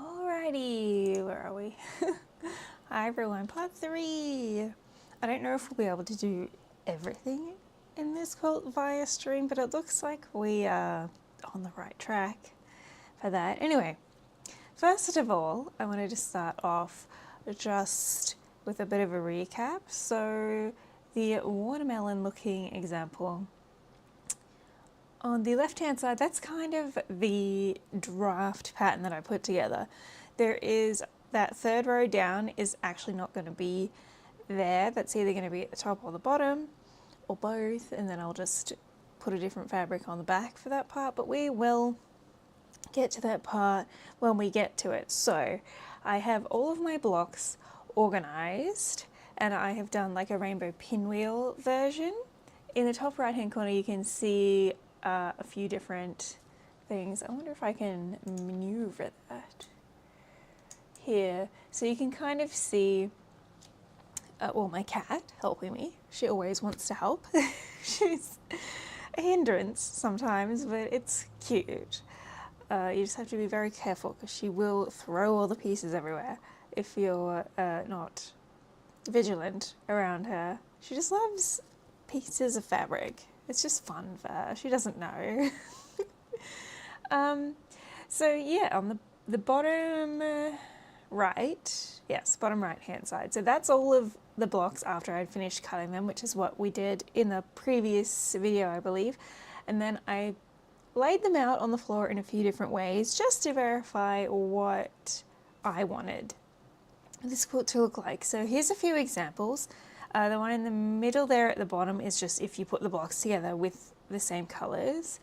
Alrighty, where are we? Hi everyone, part 3. I don't know if we'll be able to do everything in this quilt via stream, but it looks like we are on the right track for that. Anyway, first of all, I wanted to start off just with a bit of a recap. So the watermelon looking example on the left hand side, that's kind of the draft pattern that I put together. There is that third row down is actually not going to be there. That's either going to be at the top or the bottom or both, and then I'll just put a different fabric on the back for that part, but we will get to that part when we get to it. So I have all of my blocks organized and I have done like a rainbow pinwheel version. In the top right hand corner you can see a few different things. I wonder if I can maneuver that here. So you can kind of see, well, my cat helping me. She always wants to help. She's a hindrance sometimes, but it's cute. You just have to be very careful because she will throw all the pieces everywhere if you're not vigilant around her. She just loves pieces of fabric. It's just fun for her. She doesn't know. So yeah, on the bottom right, yes, bottom right hand side. So that's all of the blocks after I'd finished cutting them, which is what we did in the previous video, I believe. And then I laid them out on the floor in a few different ways just to verify what I wanted this quilt to look like. So here's a few examples. The one in the middle there at the bottom is just if you put the blocks together with the same colors.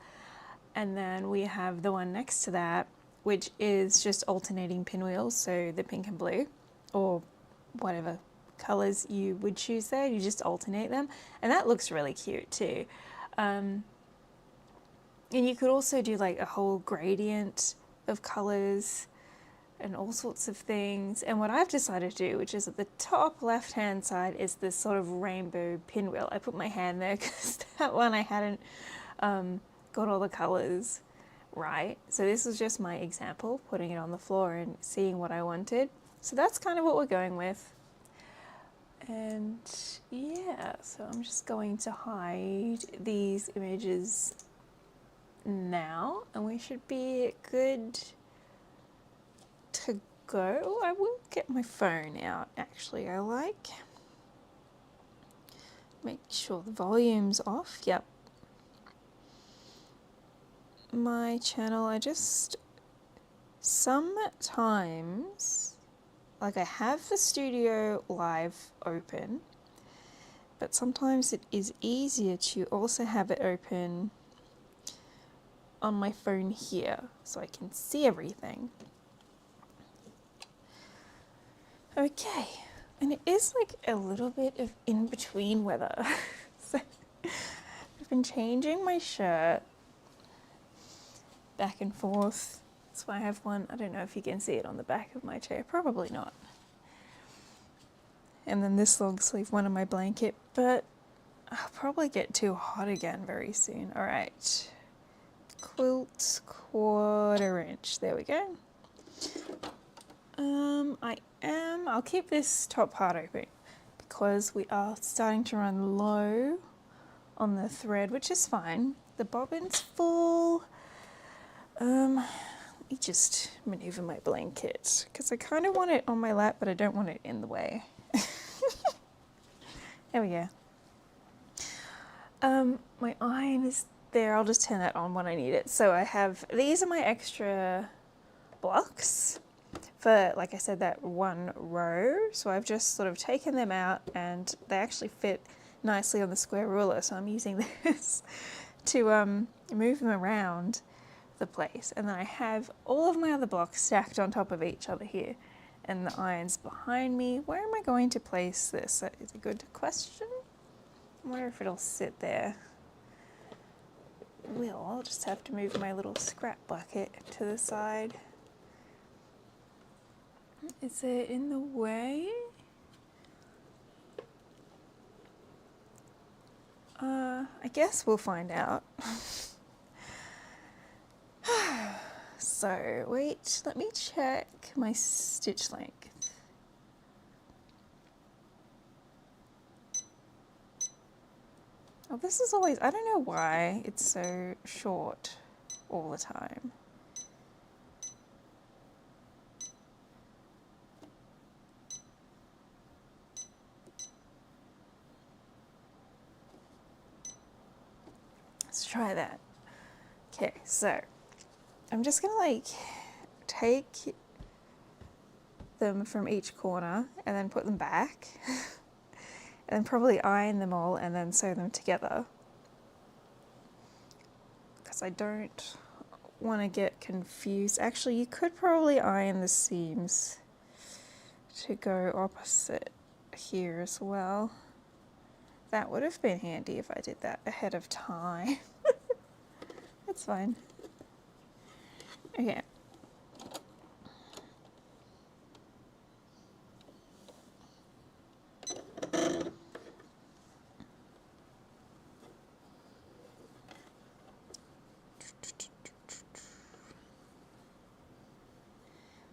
And then we have the one next to that, which is just alternating pinwheels, so the pink and blue, or whatever colors you would choose there, you just alternate them. And that looks really cute too. And you could also do like a whole gradient of colors and all sorts of things. And what I've decided to do, which is at the top left hand side, is this sort of rainbow pinwheel. I put my hand there because that one I hadn't got all the colors right. So this was just my example, putting it on the floor and seeing what I wanted. So that's kind of what we're going with. And yeah, so I'm just going to hide these images now and we should be good to go. I will get my phone out actually. I like make sure the volume's off. Yep. My channel, I just sometimes, like, I have the studio live open, but sometimes it is easier to also have it open on my phone here so I can see everything. Okay, and it is like a little bit of in-between weather. So I've been changing my shirt back and forth. That's why I have one. I don't know if you can see it on the back of my chair. Probably not. And then this long sleeve one on my blanket, but I'll probably get too hot again very soon. All right. Quilt 1/4 inch. There we go. I'll keep this top part open because we are starting to run low on the thread, which is fine. The bobbin's full. Let me just maneuver my blanket because I kind of want it on my lap, but I don't want it in the way. There we go. My iron is there. I'll just turn that on when I need it. So I have, these are my extra blocks for, like I said, that one row. So I've just sort of taken them out and they actually fit nicely on the square ruler. So I'm using this to move them around the place. And then I have all of my other blocks stacked on top of each other here. And the iron's behind me. Where am I going to place this? That is a good question. I wonder if it'll sit there. Well, I'll just have to move my little scrap bucket to the side. Is it in the way? I guess we'll find out. So wait, let me check my stitch length. Oh, this is always, I don't know why it's so short all the time. Let's try that. Okay, so I'm just gonna like take them from each corner and then put them back and then probably iron them all and then sew them together, because I don't want to get confused. Actually, you could probably iron the seams to go opposite here as well. That would have been handy if I did that ahead of time. That's fine. Okay.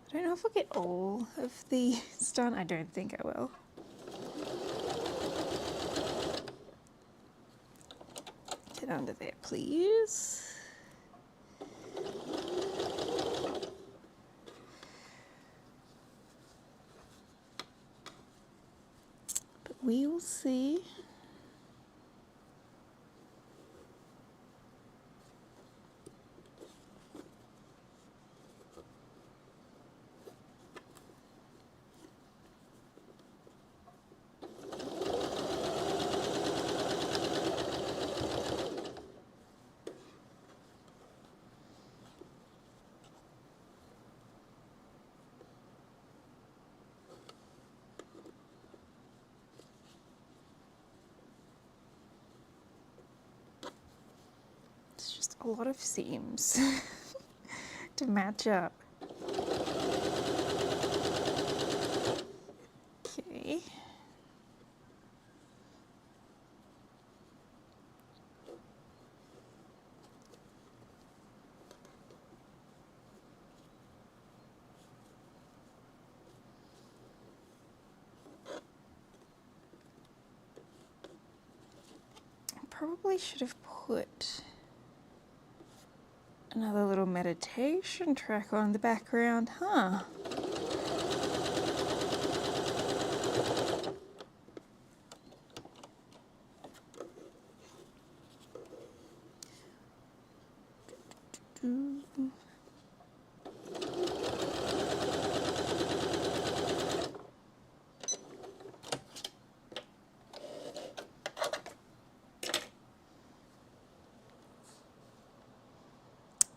I don't know if I'll get all of these done. I don't think I will. Get under there, please. But we will see. It's just a lot of seams to match up. Okay. Probably should have put another little meditation track on in the background, huh?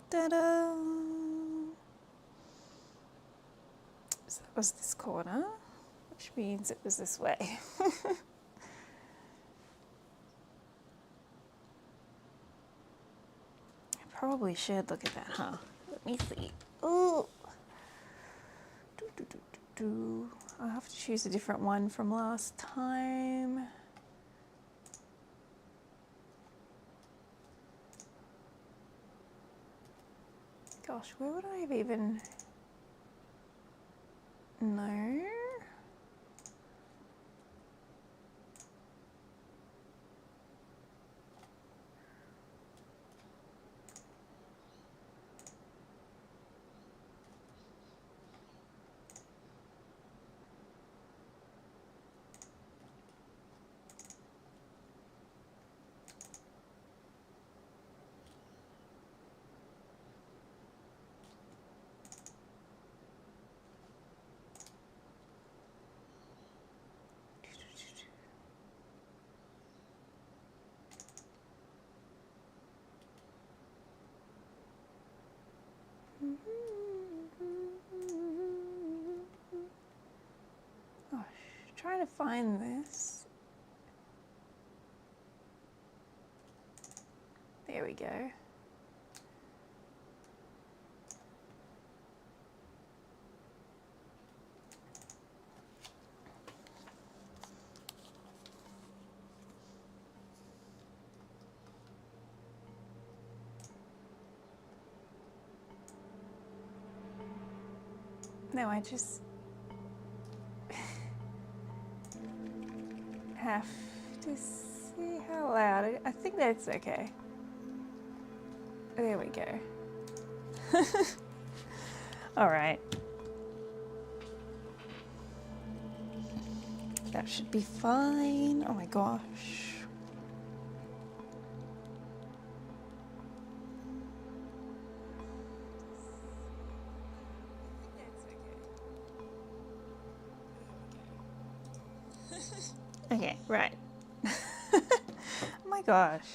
Ta-da! So that was this corner, which means it was this way. I probably should look at that, huh? Let me see. Oh, I'll have to choose a different one from last time. Gosh, where would I have even... No. Gosh, trying to find this. There we go. No, I just have to see how loud. I think that's okay. There we go. All right. That should be fine. Oh my gosh. Okay, right. Oh my gosh.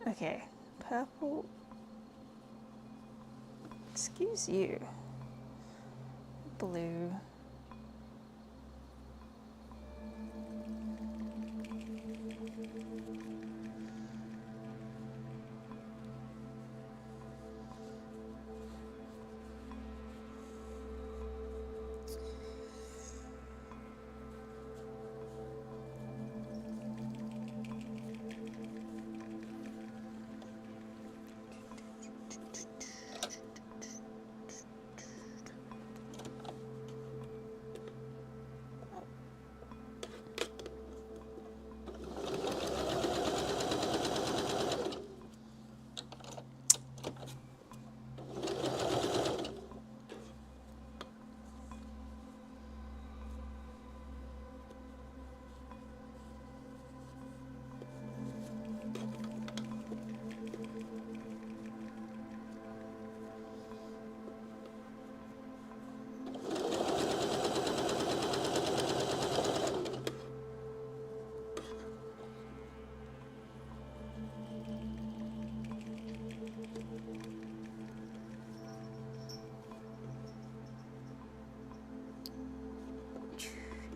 Okay, purple. Excuse you. Blue.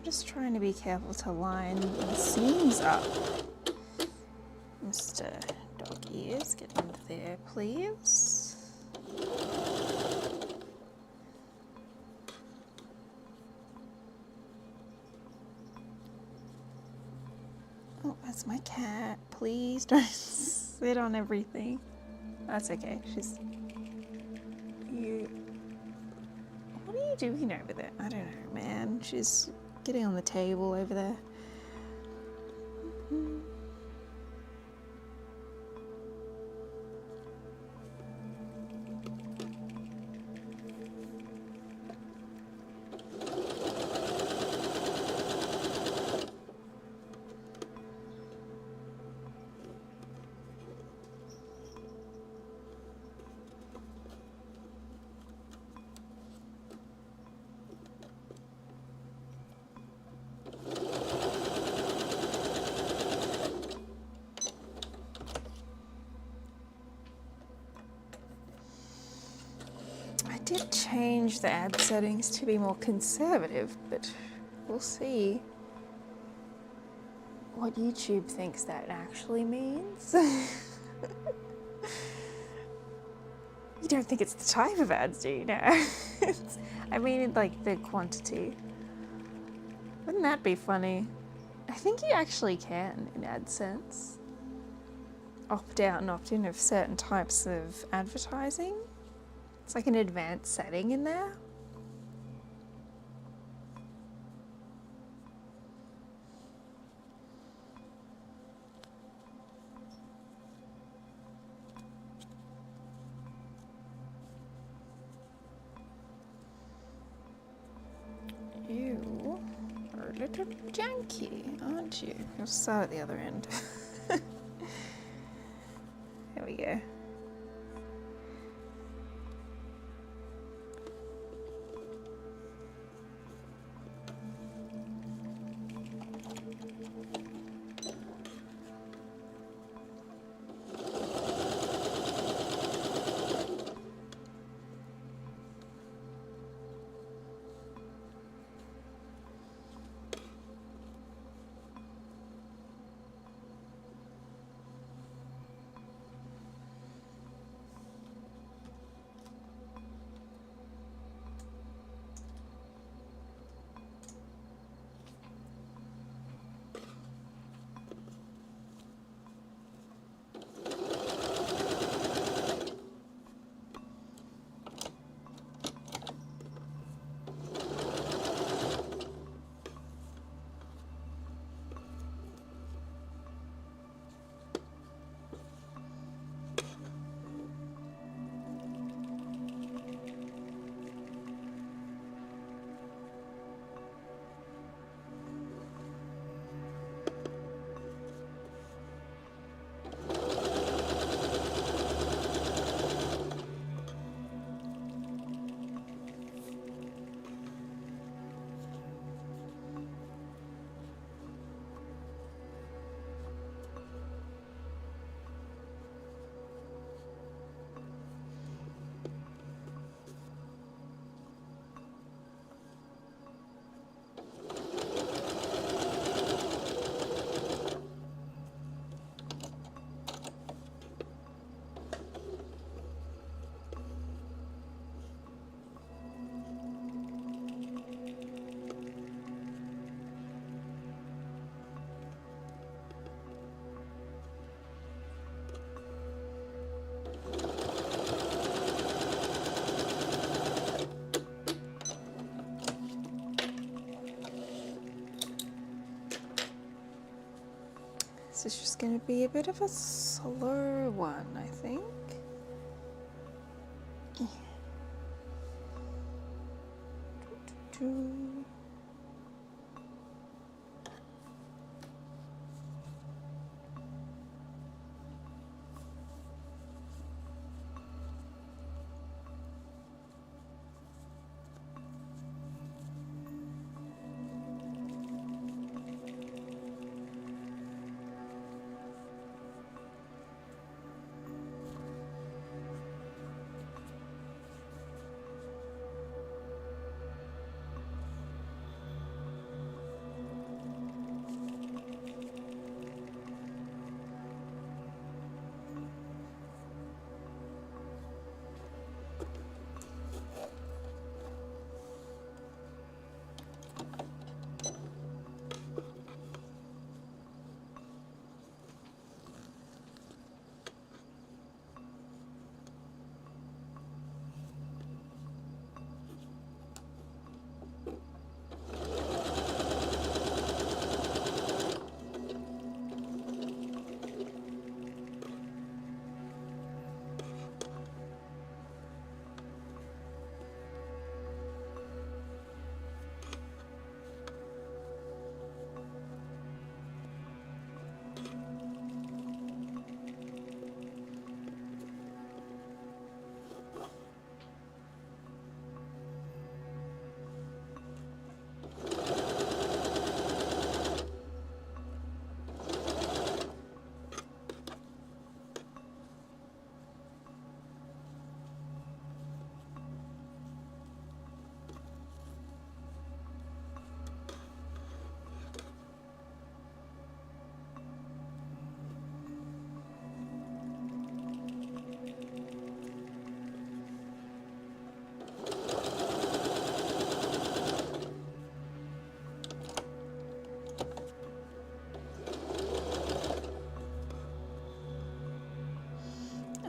Just trying to be careful to line the seams up. Mr. Dog Ears, get under there, please. Oh, that's my cat. Please don't sit on everything. That's okay. She's... You... What are you doing over there? I don't know, man. She's getting on the table over there. I did change the ad settings to be more conservative, but we'll see what YouTube thinks that actually means. You don't think it's the type of ads, do you? No. I mean, like the quantity. Wouldn't that be funny? I think you actually can in AdSense opt out and opt in of certain types of advertising. It's like an advanced setting in there. You are a little janky, aren't you? You'll start at the other end. There we go. This is just going to be a bit of a slow one, I think.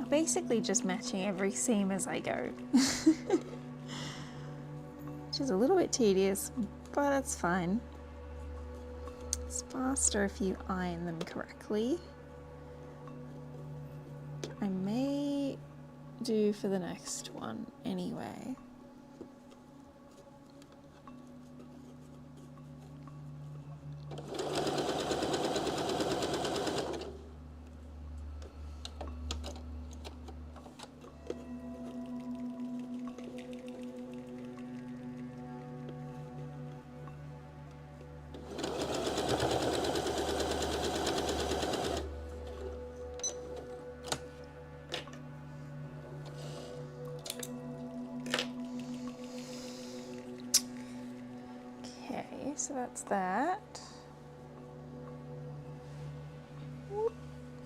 Basically just matching every seam as I go, which is a little bit tedious, but it's fine. It's faster if you iron them correctly. I may do for the next one anyway. So that's that.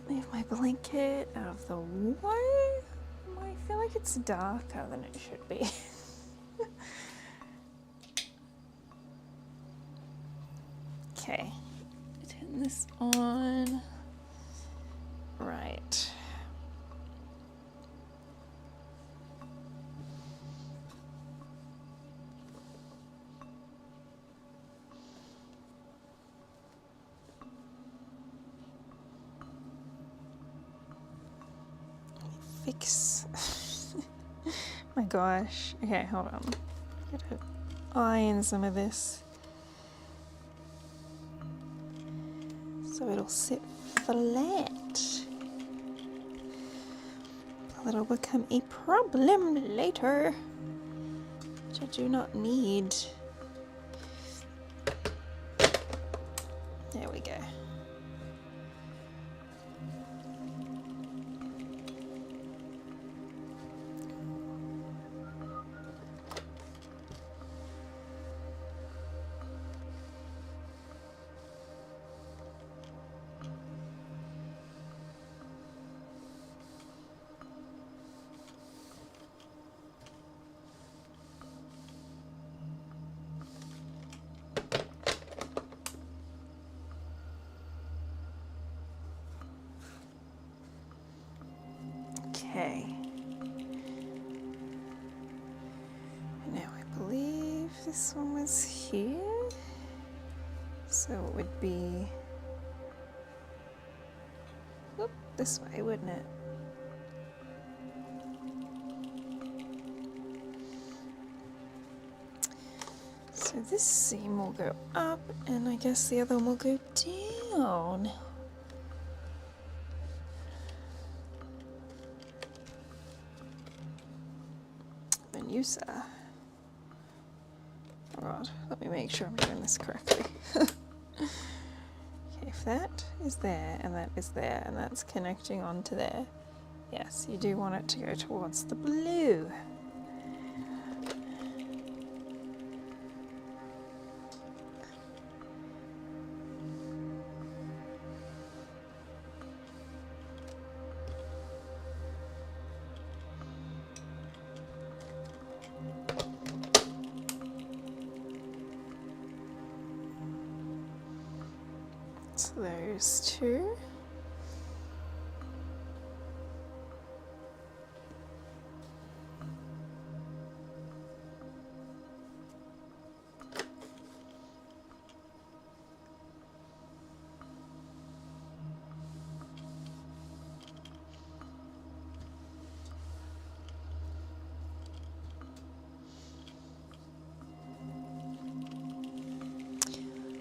Move my blanket out of the way. I feel like it's darker than it should be. Okay, turn this on. Right. Fix. My gosh. Okay, hold on. Gotta iron some of this so it'll sit flat. That'll become a problem later, which I do not need. There we go. Okay. Now I believe this one was here. So it would be Whoop, this way, wouldn't it? So this seam will go up, and I guess the other one will go down. Menusa. Oh God, let me make sure I'm doing this correctly. Okay, if that is there, and that is there, and that's connecting onto there, yes, you do want it to go towards the blue. So those two.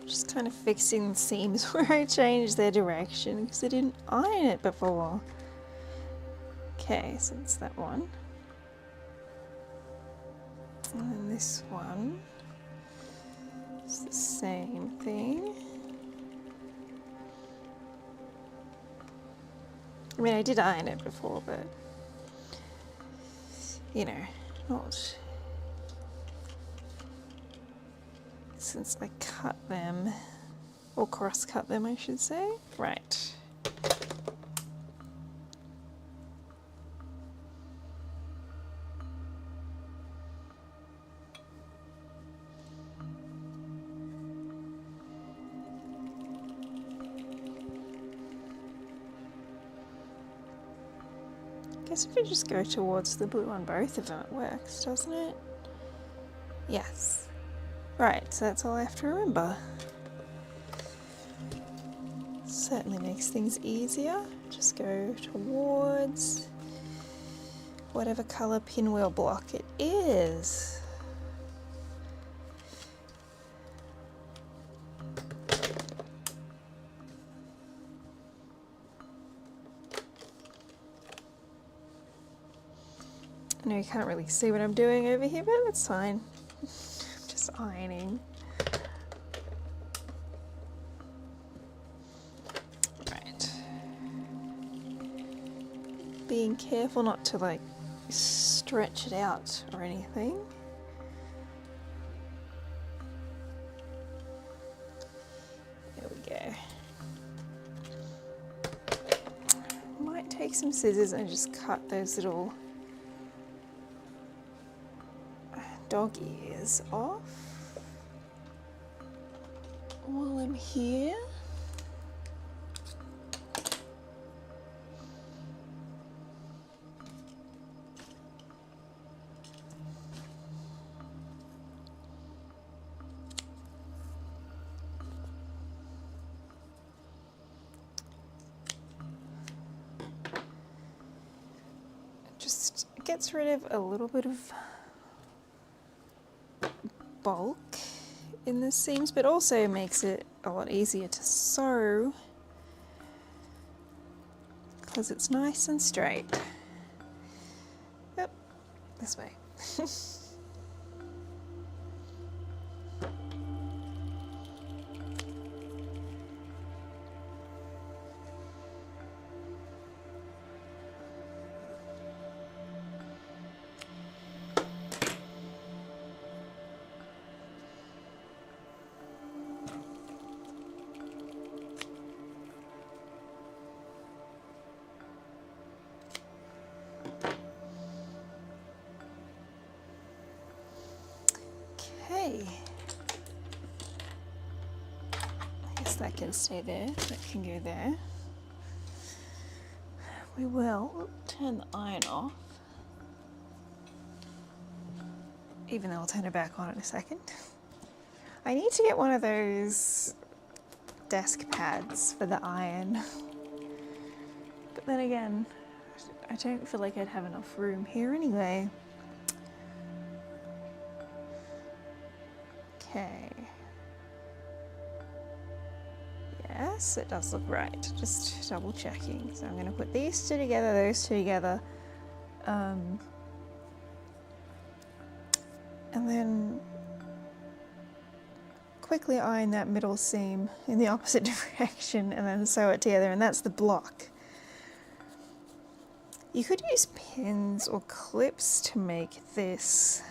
Just kind of fixing the seams where I changed their direction because I didn't iron it before. Okay, so it's that one. And then this one. It's the same thing. I mean, I did iron it before, but you know, not since I cut them, or cross-cut them, I should say. Right. I guess if you just go towards the blue on both of them, it works, doesn't it? Yes. Right, so that's all I have to remember. Certainly makes things easier. Just go towards whatever colour pinwheel block it is. I know you can't really see what I'm doing over here, but that's fine. Just ironing. Right. Being careful not to like stretch it out or anything. There we go. Might take some scissors and just cut those little dog ears off while I'm here. Just gets rid of a little bit of bulk in the seams, but also makes it a lot easier to sew because it's nice and straight. Yep, this way. Okay, I guess that can stay there, that can go there. We will turn the iron off, even though I'll turn it back on in a second. I need to get one of those desk pads for the iron. then again, I don't feel like I'd have enough room here anyway. Okay. Yes, it does look right. Just double checking. So I'm going to put these two together, those two together. And then quickly iron that middle seam in the opposite direction and then sew it together, and that's the block. You could use pins or clips to make this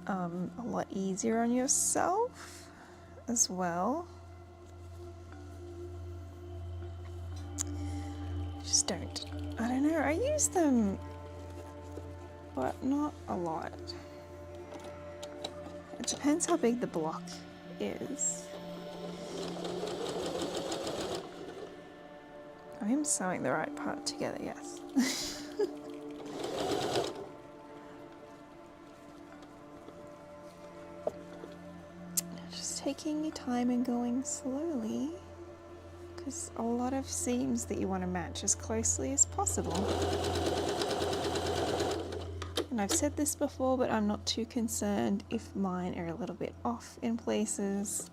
a lot easier on yourself as well. Just don't. I don't know, I use them, but not a lot. It depends how big the block is. I am sewing the right part together, yes. Just taking your time and going slowly, because a lot of seams that you want to match as closely as possible. And I've said this before, but I'm not too concerned if mine are a little bit off in places.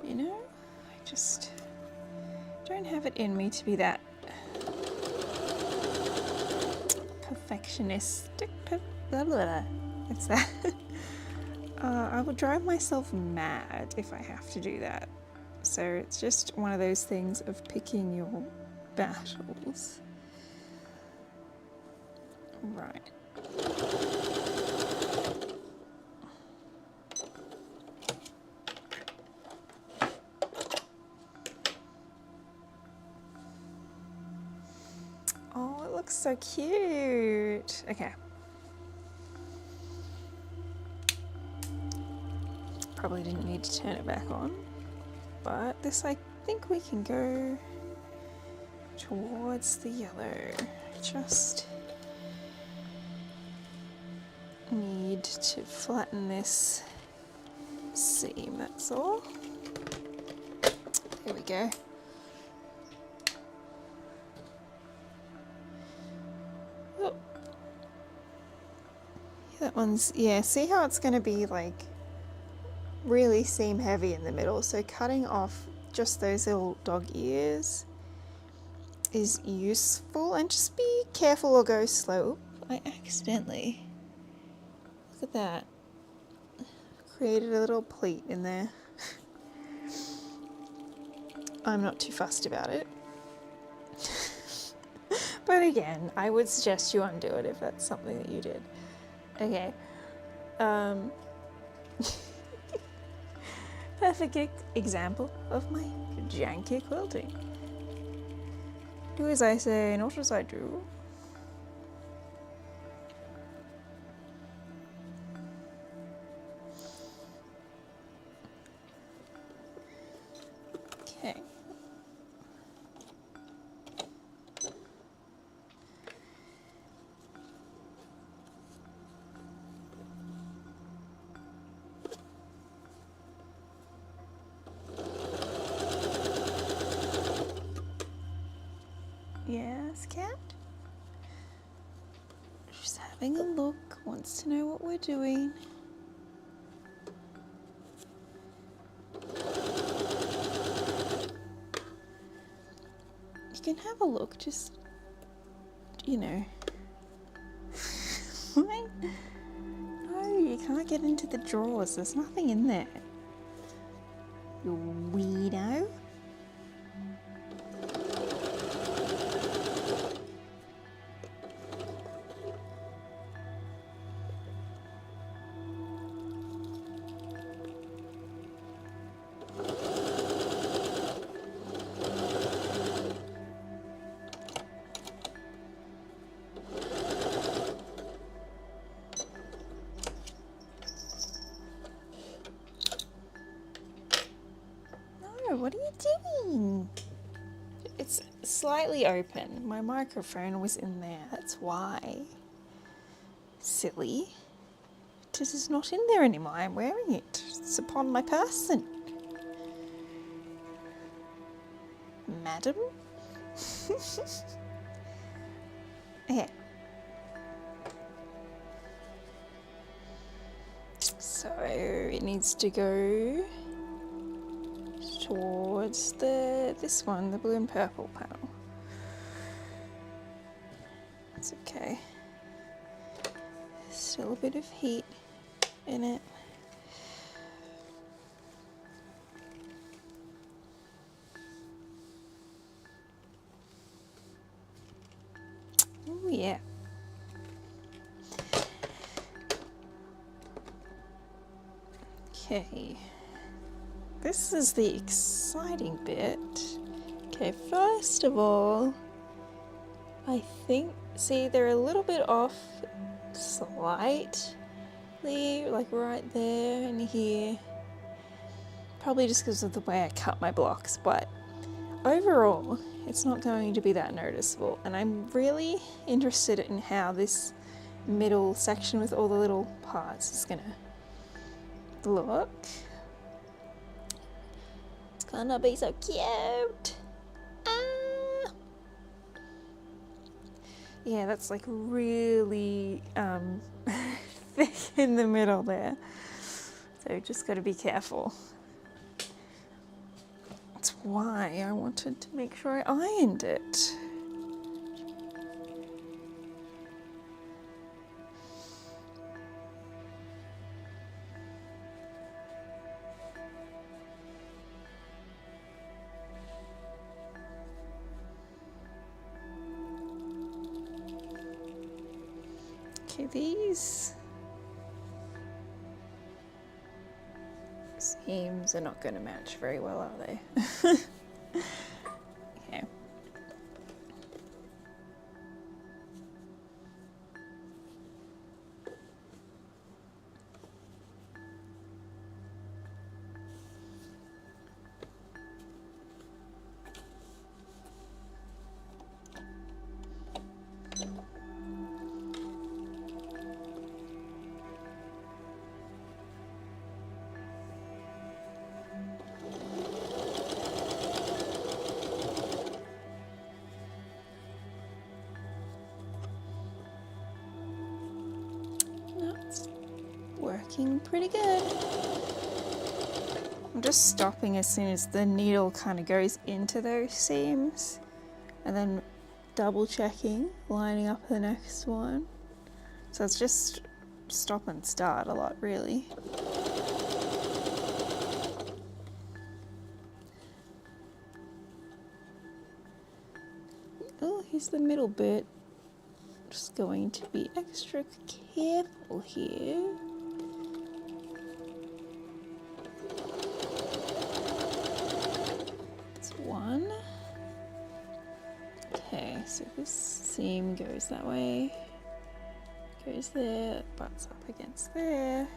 You know, I just don't have it in me to be that perfectionistic. Blah, blah, blah. It's that. I will drive myself mad if I have to do that. So it's just one of those things of picking your battles. Right. Oh, it looks so cute. Okay. Probably didn't need to turn it back on, but this, I think we can go towards the yellow. Just need to flatten this seam, that's all. There we go. Oh. That one's, yeah, see how it's going to be like really seam heavy in the middle, so cutting off just those little dog ears is useful, and just be careful or go slow. I accidentally, look at that, created a little pleat in there. I'm not too fussed about it. But again, I would suggest you undo it if that's something that you did. Okay. Perfect example of my janky quilting. Do as I say, not as I do. Okay. Yes, cat? She's having a look, wants to know what we're doing. You can have a look, just, you know. What? No, you can't get into the drawers, there's nothing in there. You weirdo. What are you slightly open. My microphone was in there, that's why. Silly. It is not in there anymore, I'm wearing it. It's upon my person. Madam? Okay. So it needs to go towards this one, the blue and purple panel. It's okay. Still a bit of heat in it. Oh yeah. Okay. This is the exciting bit. Okay, first of all, I think, see, they're a little bit off slightly, like right there and here. Probably just because of the way I cut my blocks, but overall, it's not going to be that noticeable. And I'm really interested in how this middle section with all the little parts is gonna look. It's gonna be so cute. Ah. Yeah, that's like really thick in the middle there. So just got to be careful. That's why I wanted to make sure I ironed it. Okay, these seams are not going to match very well, are they? Okay. That's working pretty good. I'm just stopping as soon as the needle kind of goes into those seams and then double checking, lining up the next one. So it's just stop and start a lot, really. Oh, here's the middle bit. Just going to be extra careful here. That's one. Okay, so this seam goes that way. Goes there, butts up against there.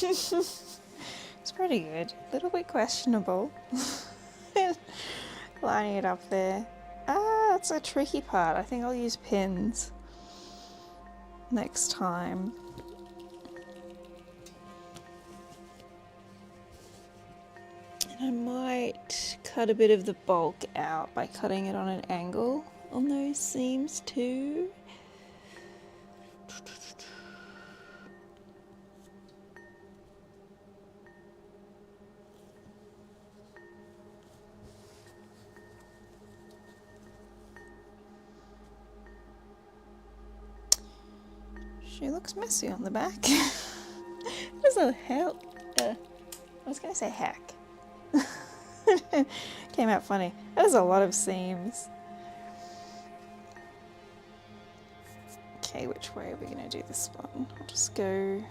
It's pretty good. A little bit questionable. Lining it up there. Ah, that's a tricky part. I think I'll use pins next time. And I might cut a bit of the bulk out by cutting it on an angle on those seams too. She looks messy on the back. There's a hell. I was gonna say heck. Came out funny. There's a lot of seams. Okay, which way are we gonna do this one? I'll just go.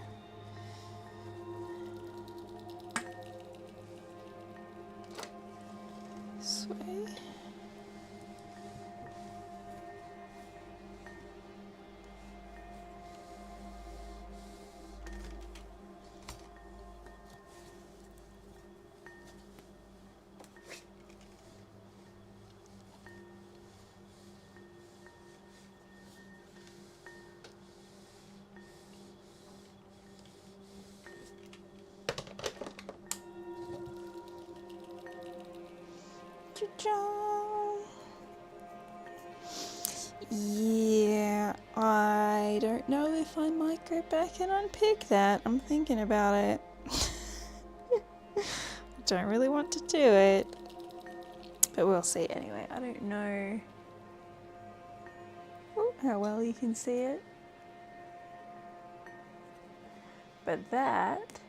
This way. Yeah, I don't know if I might go back and unpick that. I'm thinking about it. I don't really want to do it, but we'll see anyway. I don't know how well you can see it, but that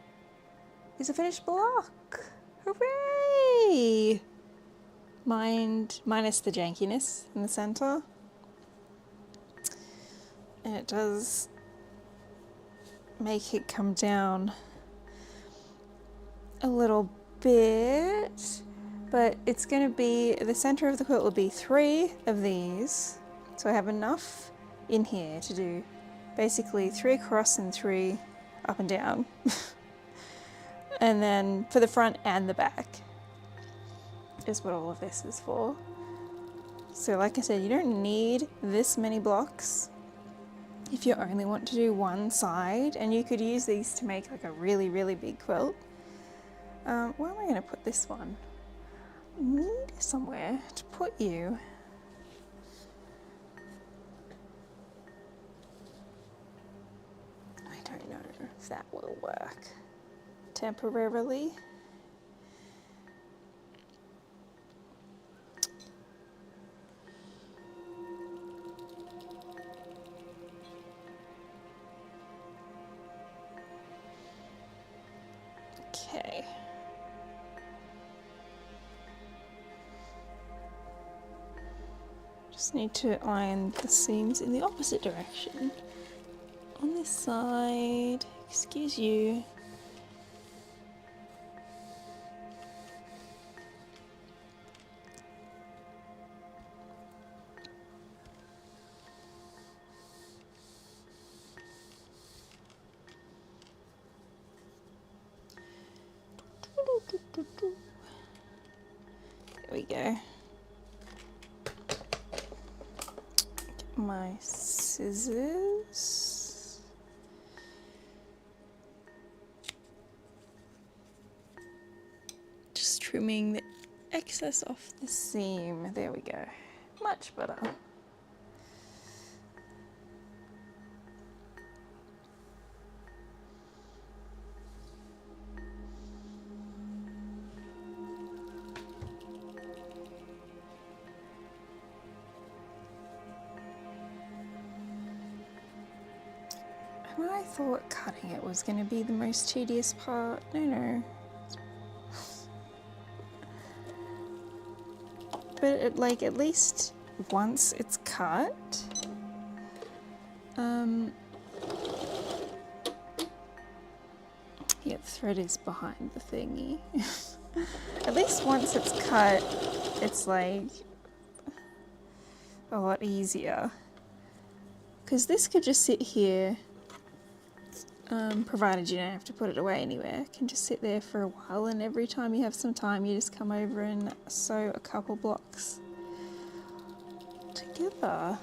is a finished block. Hooray! Minus the jankiness in the center. And it does make it come down a little bit, but it's going to be, the center of the quilt will be 3 of these. So I have enough in here to do basically 3 across and 3 up and down. And then for the front and the back is what all of this is for. So like I said, you don't need this many blocks if you only want to do one side, and you could use these to make like a really, really big quilt. Where am I going to put this one? I need somewhere to put you. I don't know if that will work temporarily. Okay. Just need to iron the seams in the opposite direction. On this side, excuse you. There we go. Get my scissors. Just trimming the excess off the seam. There we go. Much better. I thought cutting it was going to be the most tedious part. No. But like at least once it's cut, yeah, the thread is behind the thingy. At least once it's cut, it's like a lot easier. Because this could just sit here provided you don't have to put it away anywhere. It can just sit there for a while, and every time you have some time, you just come over and sew a couple blocks together.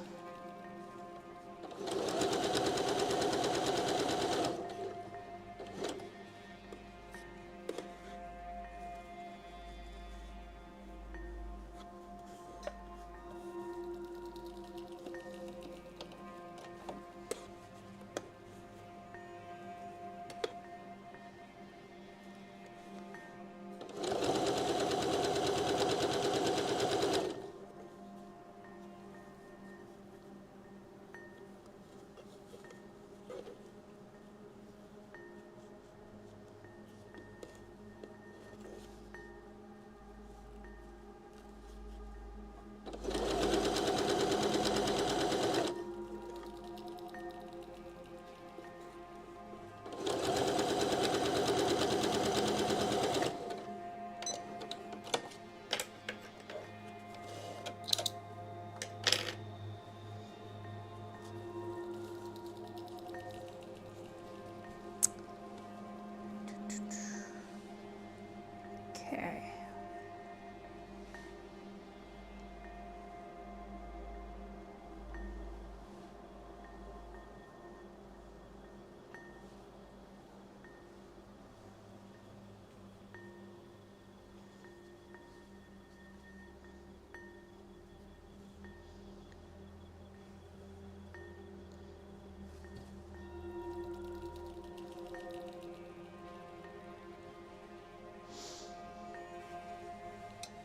Okay.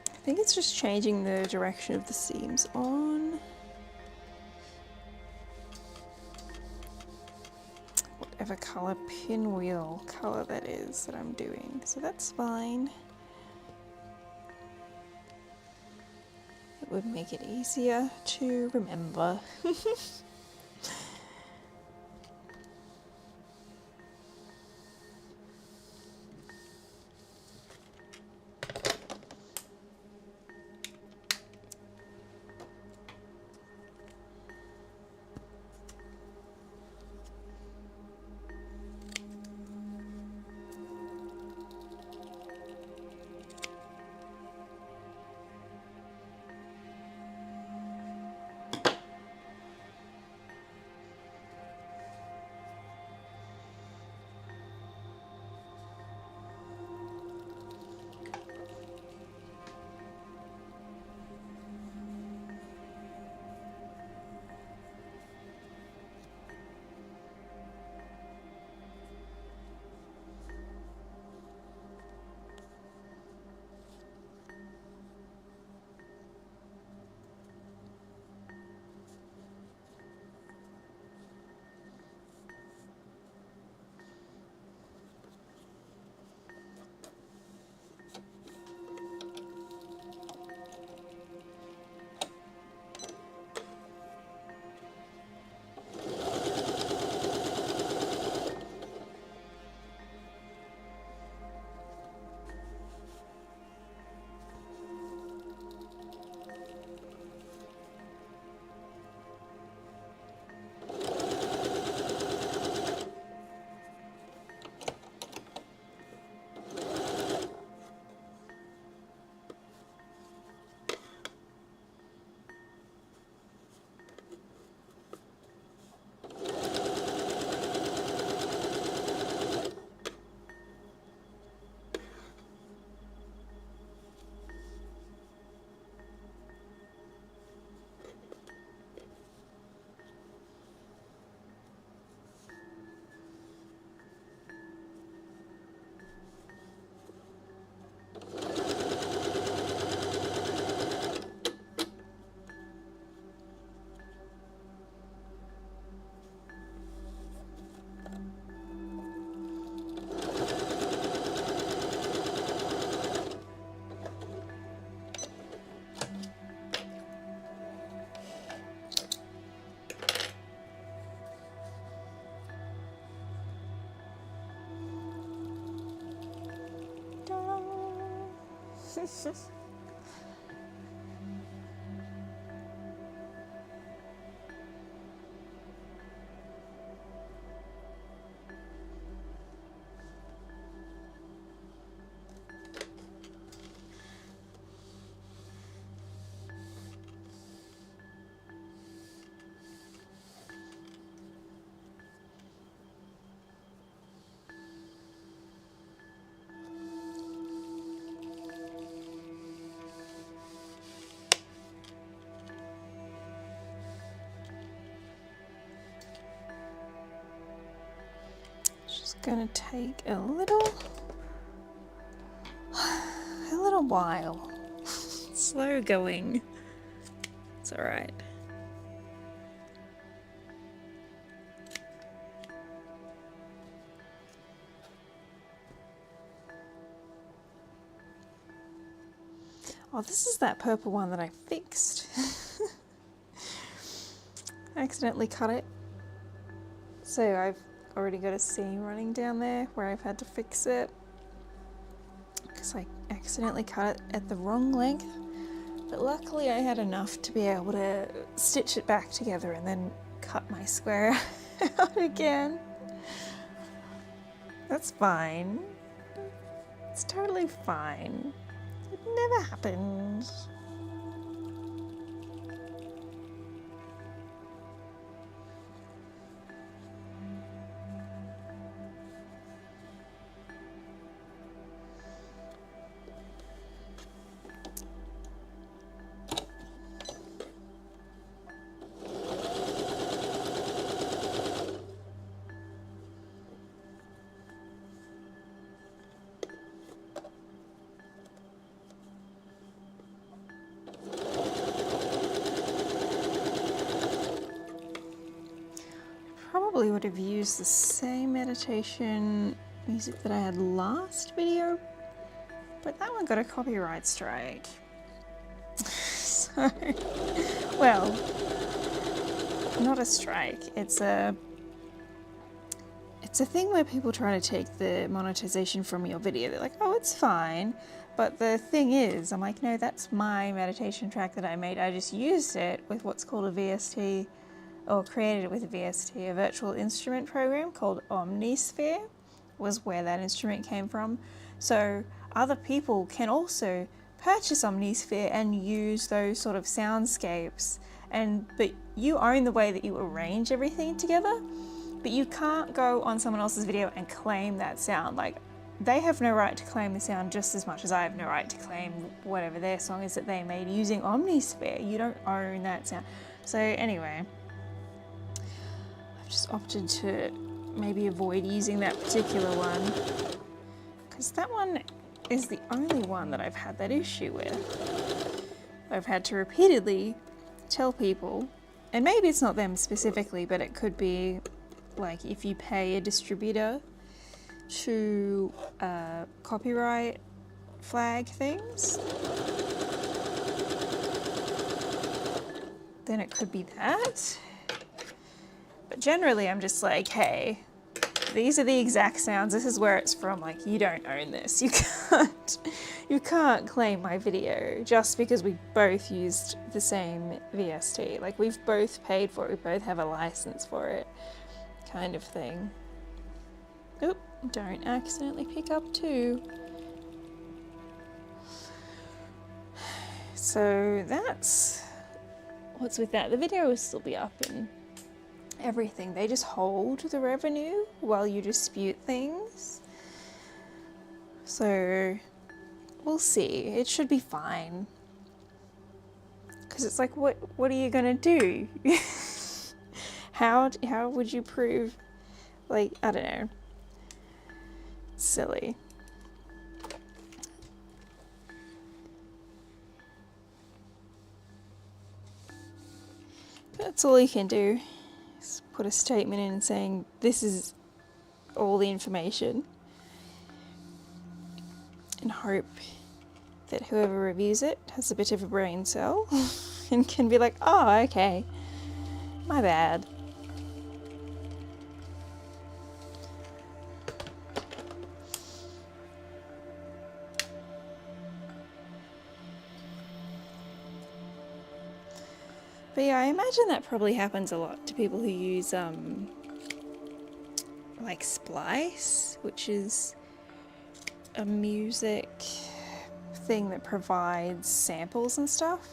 I think it's just changing the direction of the seams on whatever colour pinwheel colour that is that I'm doing, so that's fine. It would make it easier to remember. gonna take a little while. Slow going. It's all right. Oh, this is that purple one that I fixed. I accidentally cut it. So I've already got a seam running down there where I've had to fix it. Because I accidentally cut it at the wrong length. But luckily I had enough to be able to stitch it back together and then cut my square out again. That's fine. It's totally fine. It never happened. Probably would have used the same meditation music that I had last video, but that one got a copyright strike. So, well, not a strike. It's a thing where people try to take the monetization from your video. They're like, oh, it's fine. But the thing is, I'm like, no, that's my meditation track that I made. I just used it with what's called a VST, or created it with a VST, a virtual instrument program called Omnisphere, was where that instrument came from. So other people can also purchase Omnisphere and use those sort of soundscapes, but you own the way that you arrange everything together, but you can't go on someone else's video and claim that sound. Like, they have no right to claim the sound just as much as I have no right to claim whatever their song is that they made using Omnisphere. You don't own that sound. So anyway, I've just opted to maybe avoid using that particular one, because that one is the only one that I've had that issue with. I've had to repeatedly tell people, and maybe it's not them specifically, but it could be like if you pay a distributor to copyright flag things, then it could be that. But generally I'm just like, hey, these are the exact sounds, this is where it's from, like, you don't own this. You can't claim my video just because we both used the same VST. Like, we've both paid for it, we both have a license for it, kind of thing. Oop, don't accidentally pick up two. So that's what's with that. The video will still be up and everything. They just hold the revenue while you dispute things. So we'll see. It should be fine. Because it's like, what are you gonna do? How would you prove, like, I don't know. Silly. That's all you can do. Just put a statement in saying this is all the information, and hope that whoever reviews it has a bit of a brain cell and can be like, oh, okay, my bad. But yeah, I imagine that probably happens a lot to people who use like Splice, which is a music thing that provides samples and stuff.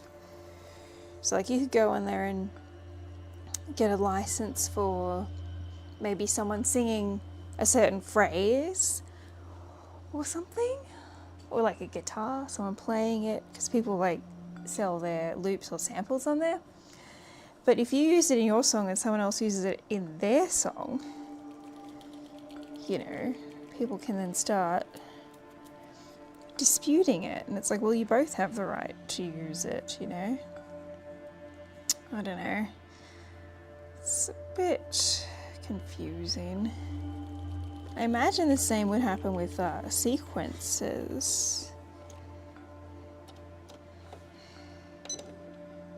So like, you could go in there and get a license for maybe someone singing a certain phrase or something, or like a guitar, someone playing it, because people like sell their loops or samples on there. But if you use it in your song and someone else uses it in their song, you know, people can then start disputing it, and it's like, well, you both have the right to use it, you know? I don't know. It's a bit confusing. I imagine the same would happen with sequences,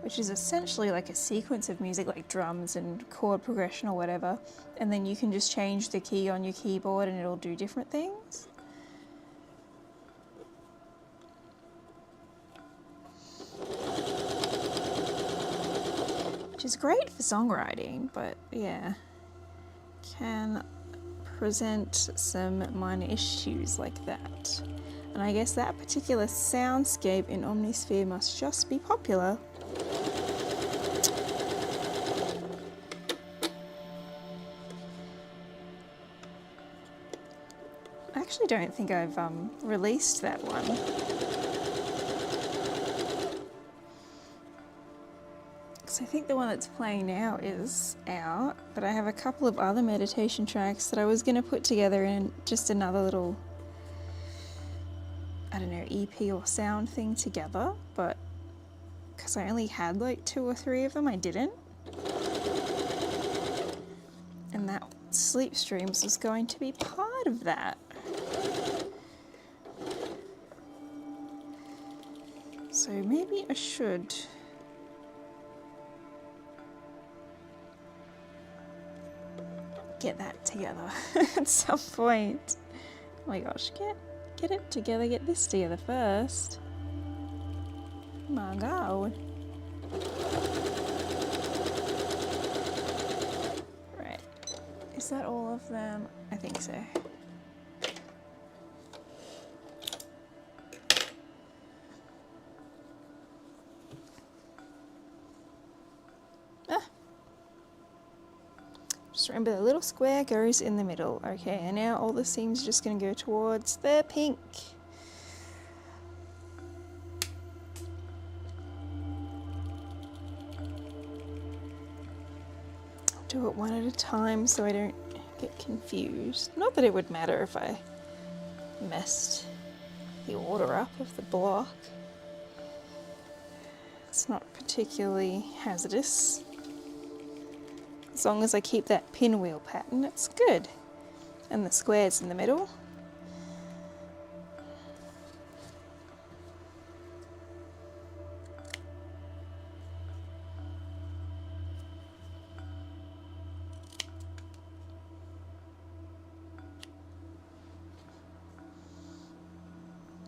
which is essentially like a sequence of music, like drums and chord progression or whatever, and then you can just change the key on your keyboard and it'll do different things. Which is great for songwriting, but yeah, can present some minor issues like that. And I guess that particular soundscape in Omnisphere must just be popular. I actually don't think I've released that one. I think the one that's playing now is out, but I have a couple of other meditation tracks that I was going to put together in just another little, I don't know, EP or sound thing together, but because I only had like 2 or 3 of them, I didn't. And that Sleep Streams was going to be part of that. So maybe I should get that together at some point. Oh my gosh, get it together, get this together first. Oh my god. Right. Is that all of them? I think so. Remember, the little square goes in the middle. Okay, and now all the seams are just going to go towards the pink. I'll do it one at a time so I don't get confused. Not that it would matter if I messed the order up of the block. It's not particularly hazardous. As long as I keep that pinwheel pattern, it's good. And the squares in the middle.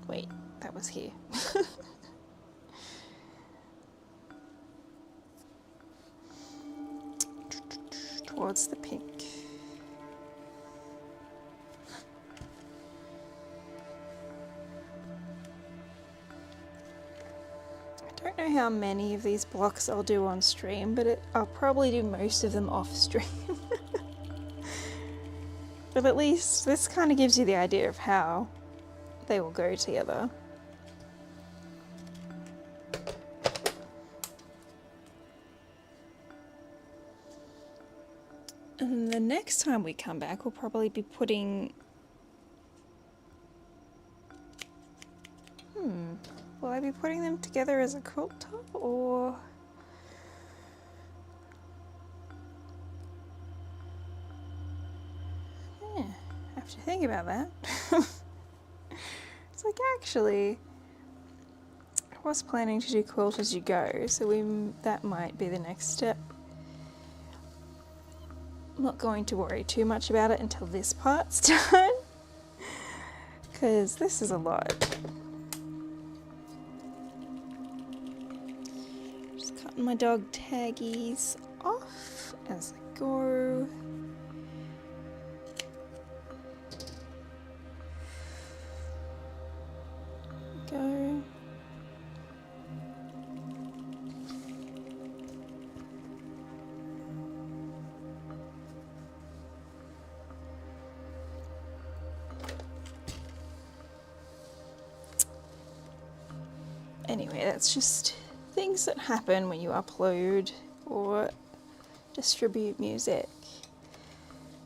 Wait, that was here. Towards the pink. I don't know how many of these blocks I'll do on stream, but I'll probably do most of them off stream. But at least this kind of gives you the idea of how they will go together. And the next time we come back, we'll probably be putting... Will I be putting them together as a quilt top, or... Yeah, I have to think about that. It's like, actually, I was planning to do quilt as you go, so that might be the next step. I'm not going to worry too much about it until this part's done, because this is a lot. Just cutting my dog taggies off as I go. Go. Anyway, that's just things that happen when you upload or distribute music.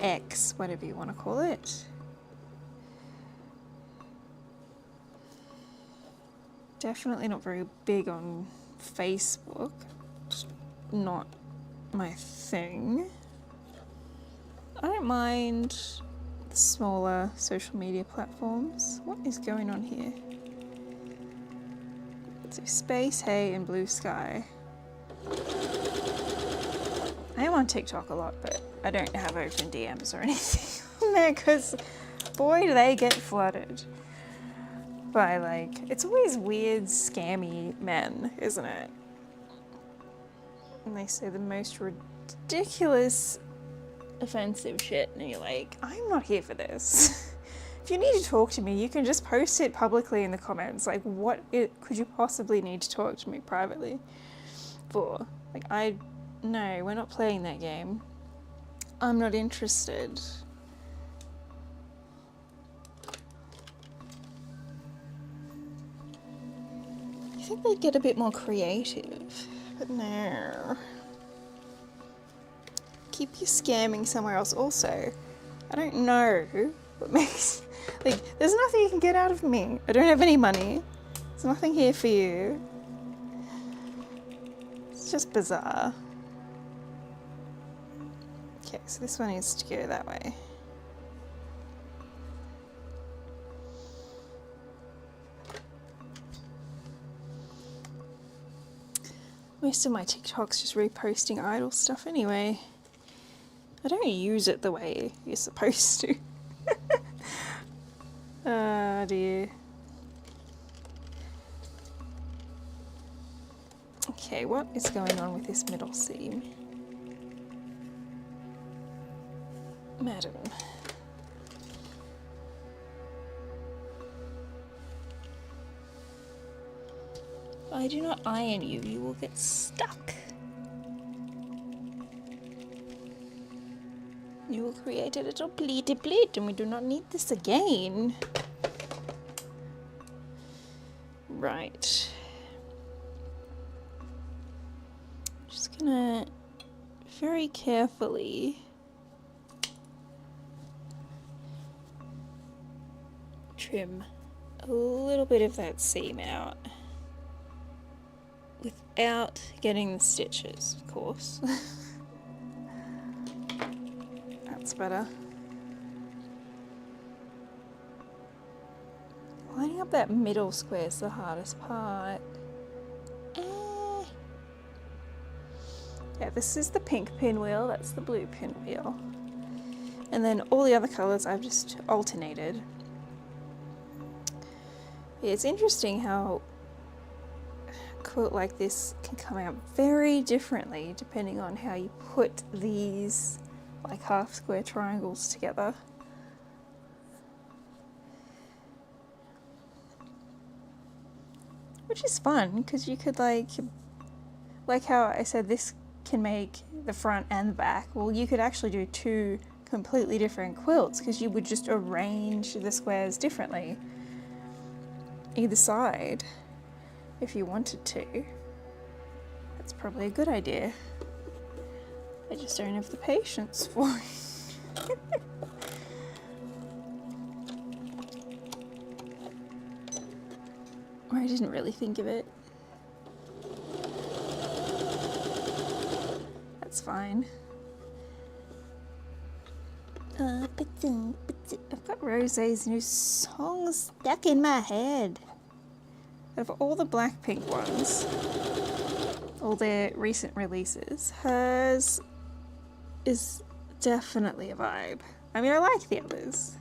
X, whatever you want to call it. Definitely not very big on Facebook. Just not my thing. I don't mind the smaller social media platforms. What is going on here? So space, hay, and blue sky. I am on TikTok a lot, but I don't have open DMs or anything on there because boy do they get flooded by like, it's always weird scammy men, isn't it? And they say the most ridiculous offensive shit and you're like, I'm not here for this. If you need to talk to me, you can just post it publicly in the comments. Like, what could you possibly need to talk to me privately for? Like, no, we're not playing that game. I'm not interested. You think they'd get a bit more creative, but no. Keep your scamming somewhere else. Also, I don't know what makes... Like, there's nothing you can get out of me. I don't have any money. There's nothing here for you. It's just bizarre. Okay, so this one needs to go that way. Most of my TikTok's just reposting idle stuff anyway. I don't use it the way you're supposed to. Oh dear. Okay, what is going on with this middle seam? Madam. If I do not iron you, you will get stuck. You will create a little pleaty pleat, and we do not need this again. Right. Just gonna very carefully trim a little bit of that seam out without getting the stitches, of course. That's better. Lining up that middle square is the hardest part. Yeah, this is the pink pinwheel, that's the blue pinwheel. And then all the other colours I've just alternated. Yeah, it's interesting how a quilt like this can come out very differently depending on how you put these like half square triangles together. Which is fun because you could like how I said this can make the front and the back. Well, you could actually do two completely different quilts because you would just arrange the squares differently either side if you wanted to. That's probably a good idea. I just don't have the patience for it. Or I didn't really think of it. That's fine. I've got Rosé's new song stuck in my head. Of all the Blackpink ones, all their recent releases, hers is definitely a vibe. I mean, I like the others.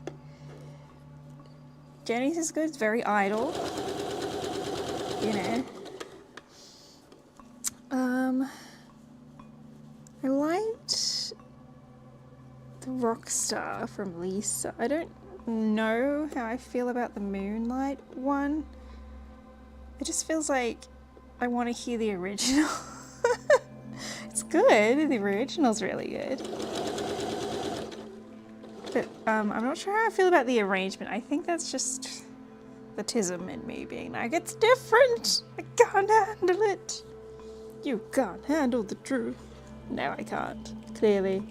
Jenny's is good, it's very idle. You know. I liked the Rockstar from Lisa. I don't know how I feel about the Moonlight one. It just feels like I want to hear the original. It's good, the original's really good. But I'm not sure how I feel about the arrangement. I think that's just the tism in me being like, it's different! I can't handle it! You can't handle the truth. No, I can't, clearly.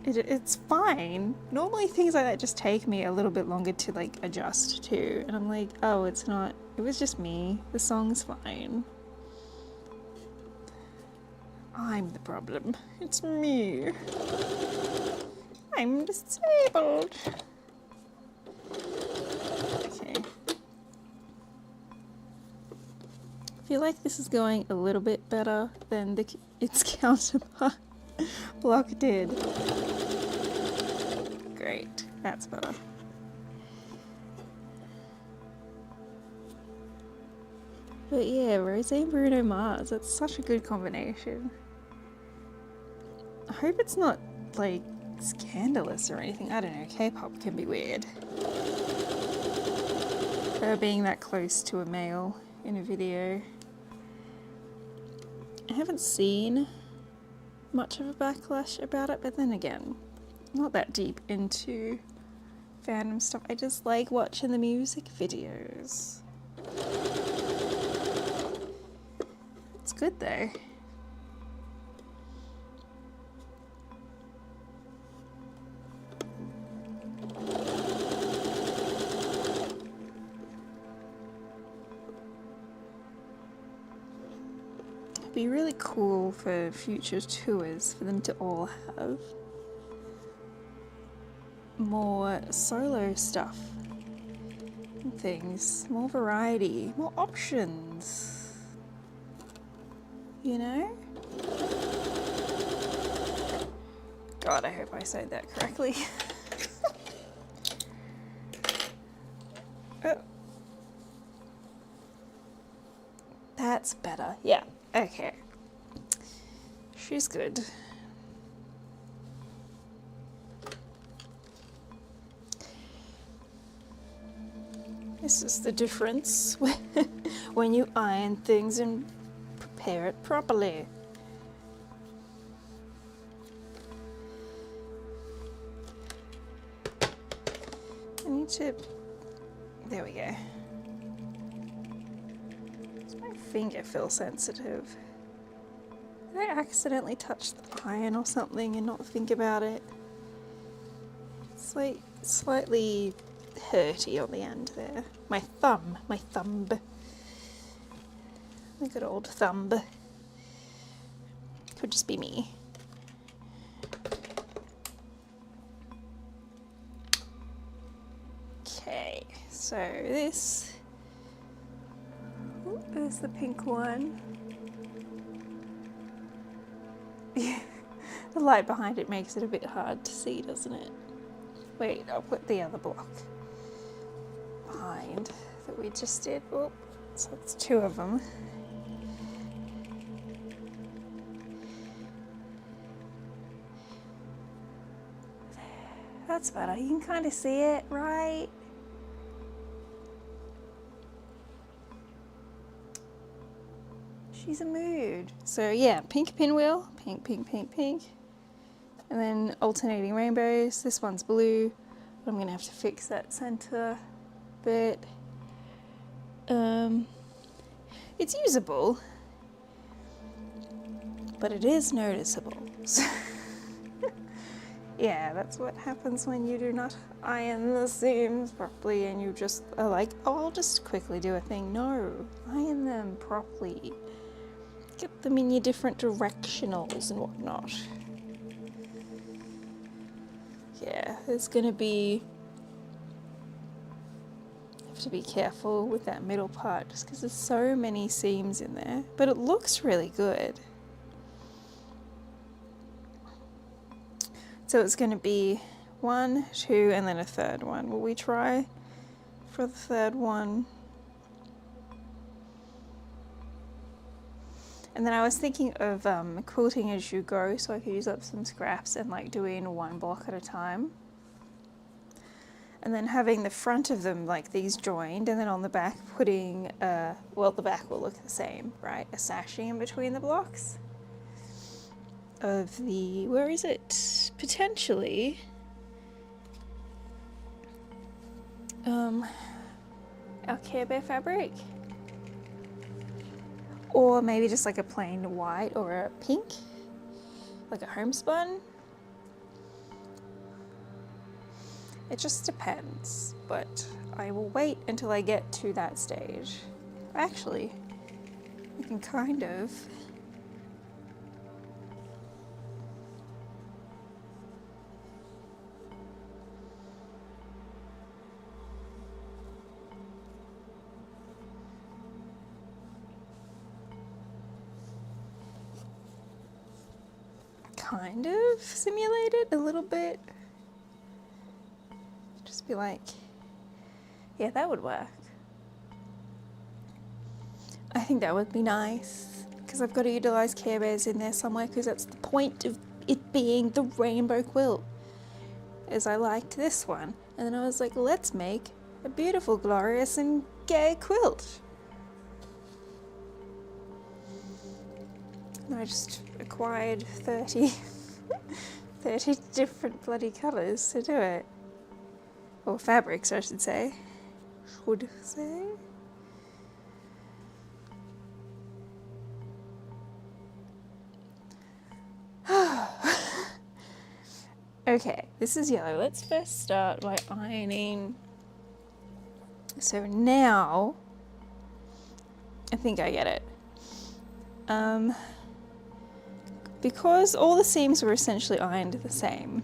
It's fine. Normally things like that just take me a little bit longer to like adjust to, and I'm like, oh, it's not, it was just me. The song's fine. I'm the problem. It's me. I'm disabled. Okay. I feel like this is going a little bit better than its counterpart block did. Great, that's better. But yeah, Rosé and Bruno Mars, that's such a good combination. I hope it's not like scandalous or anything. I don't know, K-pop can be weird. Her being that close to a male in a video. I haven't seen much of a backlash about it, but then again, not that deep into fandom stuff. I just like watching the music videos. It's good though. It'd be really cool for future tours for them to all have more solo stuff and things, more variety, more options, you know? God, I hope I said that correctly. Oh. That's better, yeah, okay. She's good. This is the difference when you iron things and prepare it properly. I need to, there we go. Does my finger feel sensitive? Did I accidentally touch the iron or something and not think about it? It's like slightly hurty on the end there. My thumb. My good old thumb. Could just be me. Okay, so this is the pink one. The light behind it makes it a bit hard to see, doesn't it? Wait, I'll put the other block behind that we just did. Oh, so it's two of them. That's better. You can kind of see it, right? She's a mood. So yeah, pink pinwheel, pink, pink, pink, pink. And then alternating rainbows. This one's blue. I'm gonna have to fix that center bit. It's usable, but it is noticeable. So yeah, that's what happens when you do not iron the seams properly and you just are like, oh, I'll just quickly do a thing. No, iron them properly. Get them in your different directionals and whatnot. Yeah, there's gonna be, have to be careful with that middle part just because there's so many seams in there, but it looks really good. So it's going to be 1, 2, and then a third one. Will we try for the third one? And then I was thinking of quilting as you go, so I could use up some scraps and like doing one block at a time. And then having the front of them like these joined, and then on the back putting, well, the back will look the same, right? A sashing in between the blocks of the, where is it? Potentially our Care Bear fabric, or maybe just like a plain white or a pink, like a homespun. It just depends, but I will wait until I get to that stage. Actually, I can kind of simulate it a little bit. Just be like, yeah, that would work. I think that would be nice, because I've got to utilize Care Bears in there somewhere, because that's the point of it being the rainbow quilt, is I liked this one, and then I was like, let's make a beautiful, glorious and gay quilt. And I just acquired 30 different bloody colours to do it. Or fabrics, I should say. Okay, this is yellow. Let's first start by ironing. So now, I think I get it. Because all the seams were essentially ironed the same,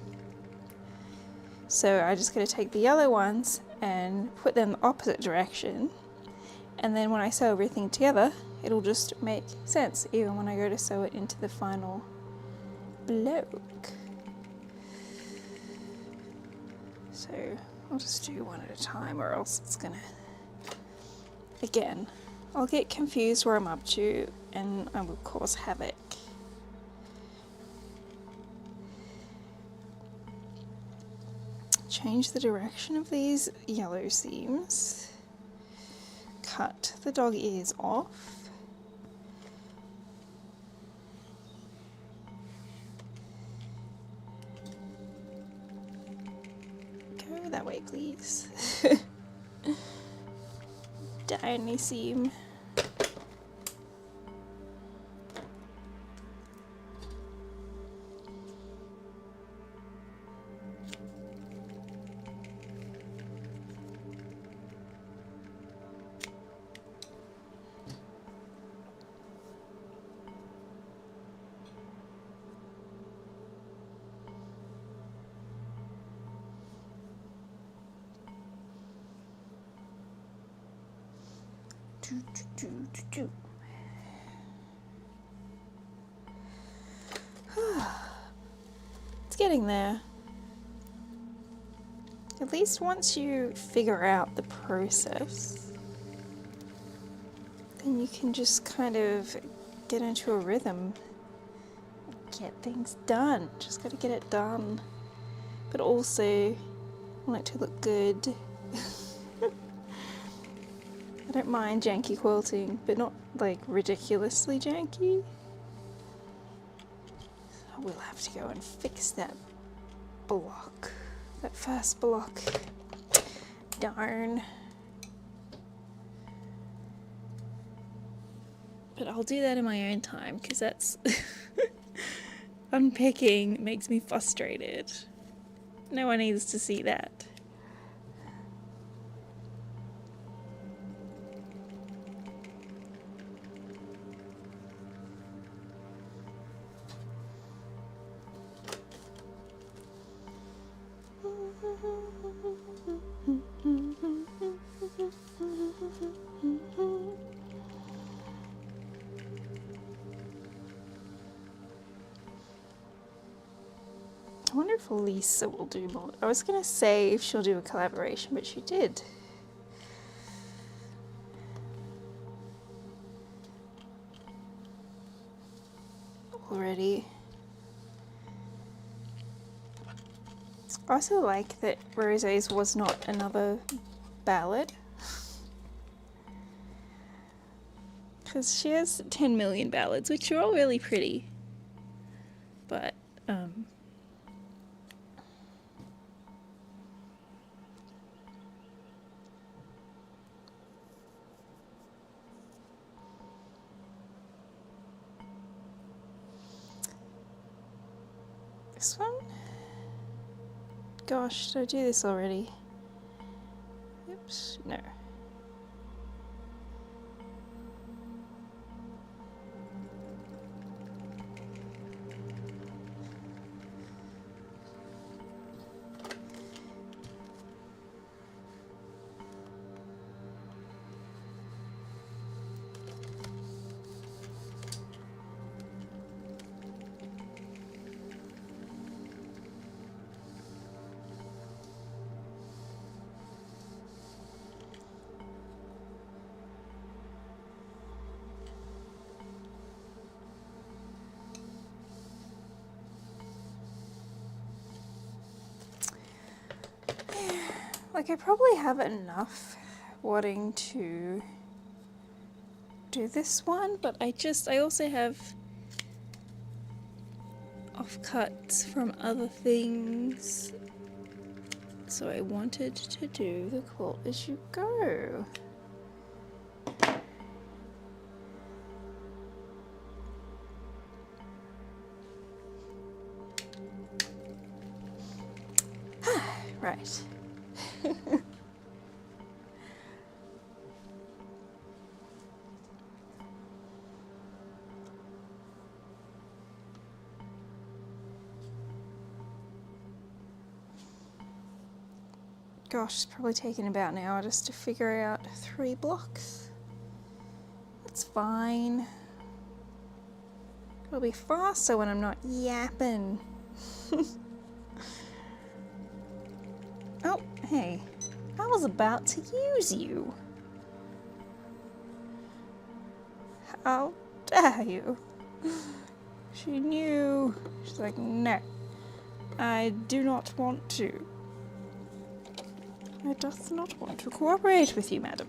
so I just got to take the yellow ones and put them the opposite direction, and then when I sew everything together, it'll just make sense, even when I go to sew it into the final block. So I'll just do one at a time, or else it's gonna, again, I'll get confused where I'm up to, and I will cause havoc. Change the direction of these yellow seams. Cut the dog ears off. Go that way, please. Tiny seam. It's getting there. At least once you figure out the process, then you can just kind of get into a rhythm, get things done. Just gotta get it done, but also want it to look good. I don't mind janky quilting, but not like ridiculously janky. So we'll have to go and fix that block, that first block. Darn. But I'll do that in my own time, because that's unpicking makes me frustrated. No one needs to see that. I wonder if Lisa will do more. I was going to say if she'll do a collaboration, but she did. Already. I also like that Rosé's was not another ballad, because she has 10 million ballads, which are all really pretty, but this one, Gosh, did I do this already? Oops, no. Like, I probably have enough wanting to do this one, but I also have offcuts from other things, so I wanted to do the quilt as you go. Right. Gosh, it's probably taken about an hour just to figure out 3 blocks. That's fine. It'll be faster when I'm not yapping. Oh, hey. I was about to use you. How dare you? She knew. She's like, no. I do not want to. I does not want to cooperate with you, madam.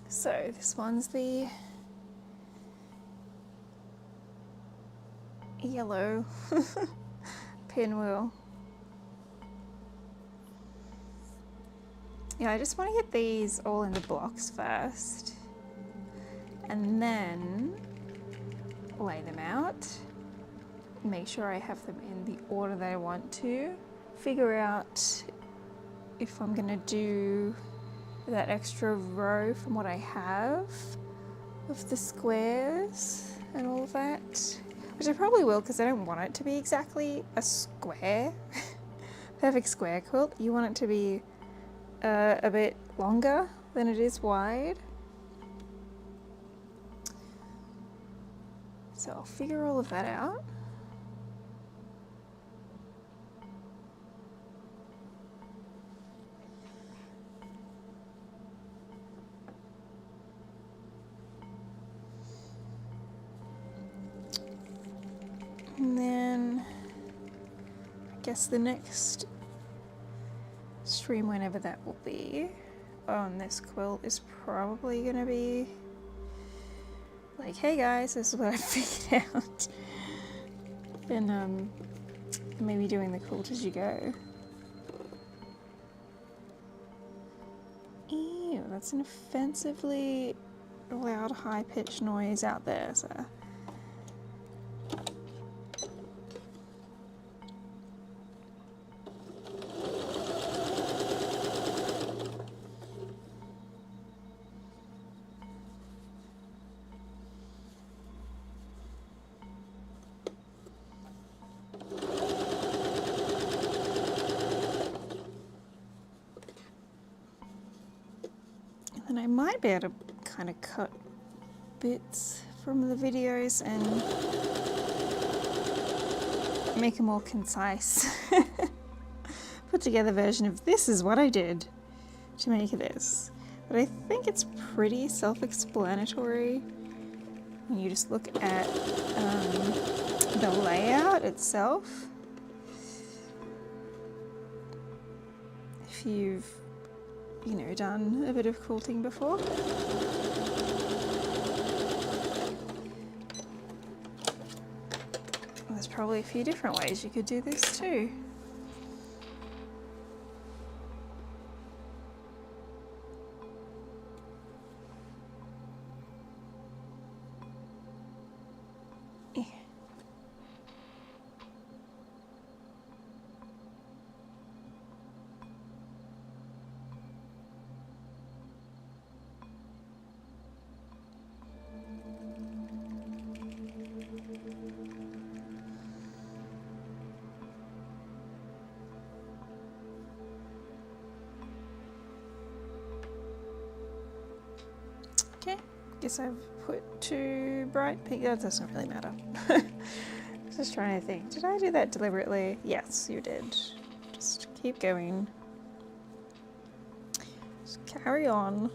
So this one's the yellow pinwheel. Yeah, I just want to get these all in the blocks first and then lay them out, make sure I have them in the order that I want to, figure out if I'm gonna do that extra row from what I have of the squares and all of that, which I probably will because I don't want it to be exactly a square, perfect square quilt. You want it to be a bit longer than it is wide. So I'll figure all of that out. And then I guess the next stream, whenever that will be, on this quilt is probably going to be like, hey guys, this is what I figured out. And maybe doing the quilt as you go. Ew, that's an offensively loud high-pitched noise out there, so. And I might be able to kind of cut bits from the videos and make a more concise put together version of this is what I did to make this. But I think it's pretty self-explanatory when you just look at the layout itself. If you've, you know, done a bit of quilting before. There's probably a few different ways you could do this too. Okay, guess I've put too bright pink. That doesn't really matter. Just trying to think. Did I do that deliberately? Yes, you did. Just keep going. Just carry on.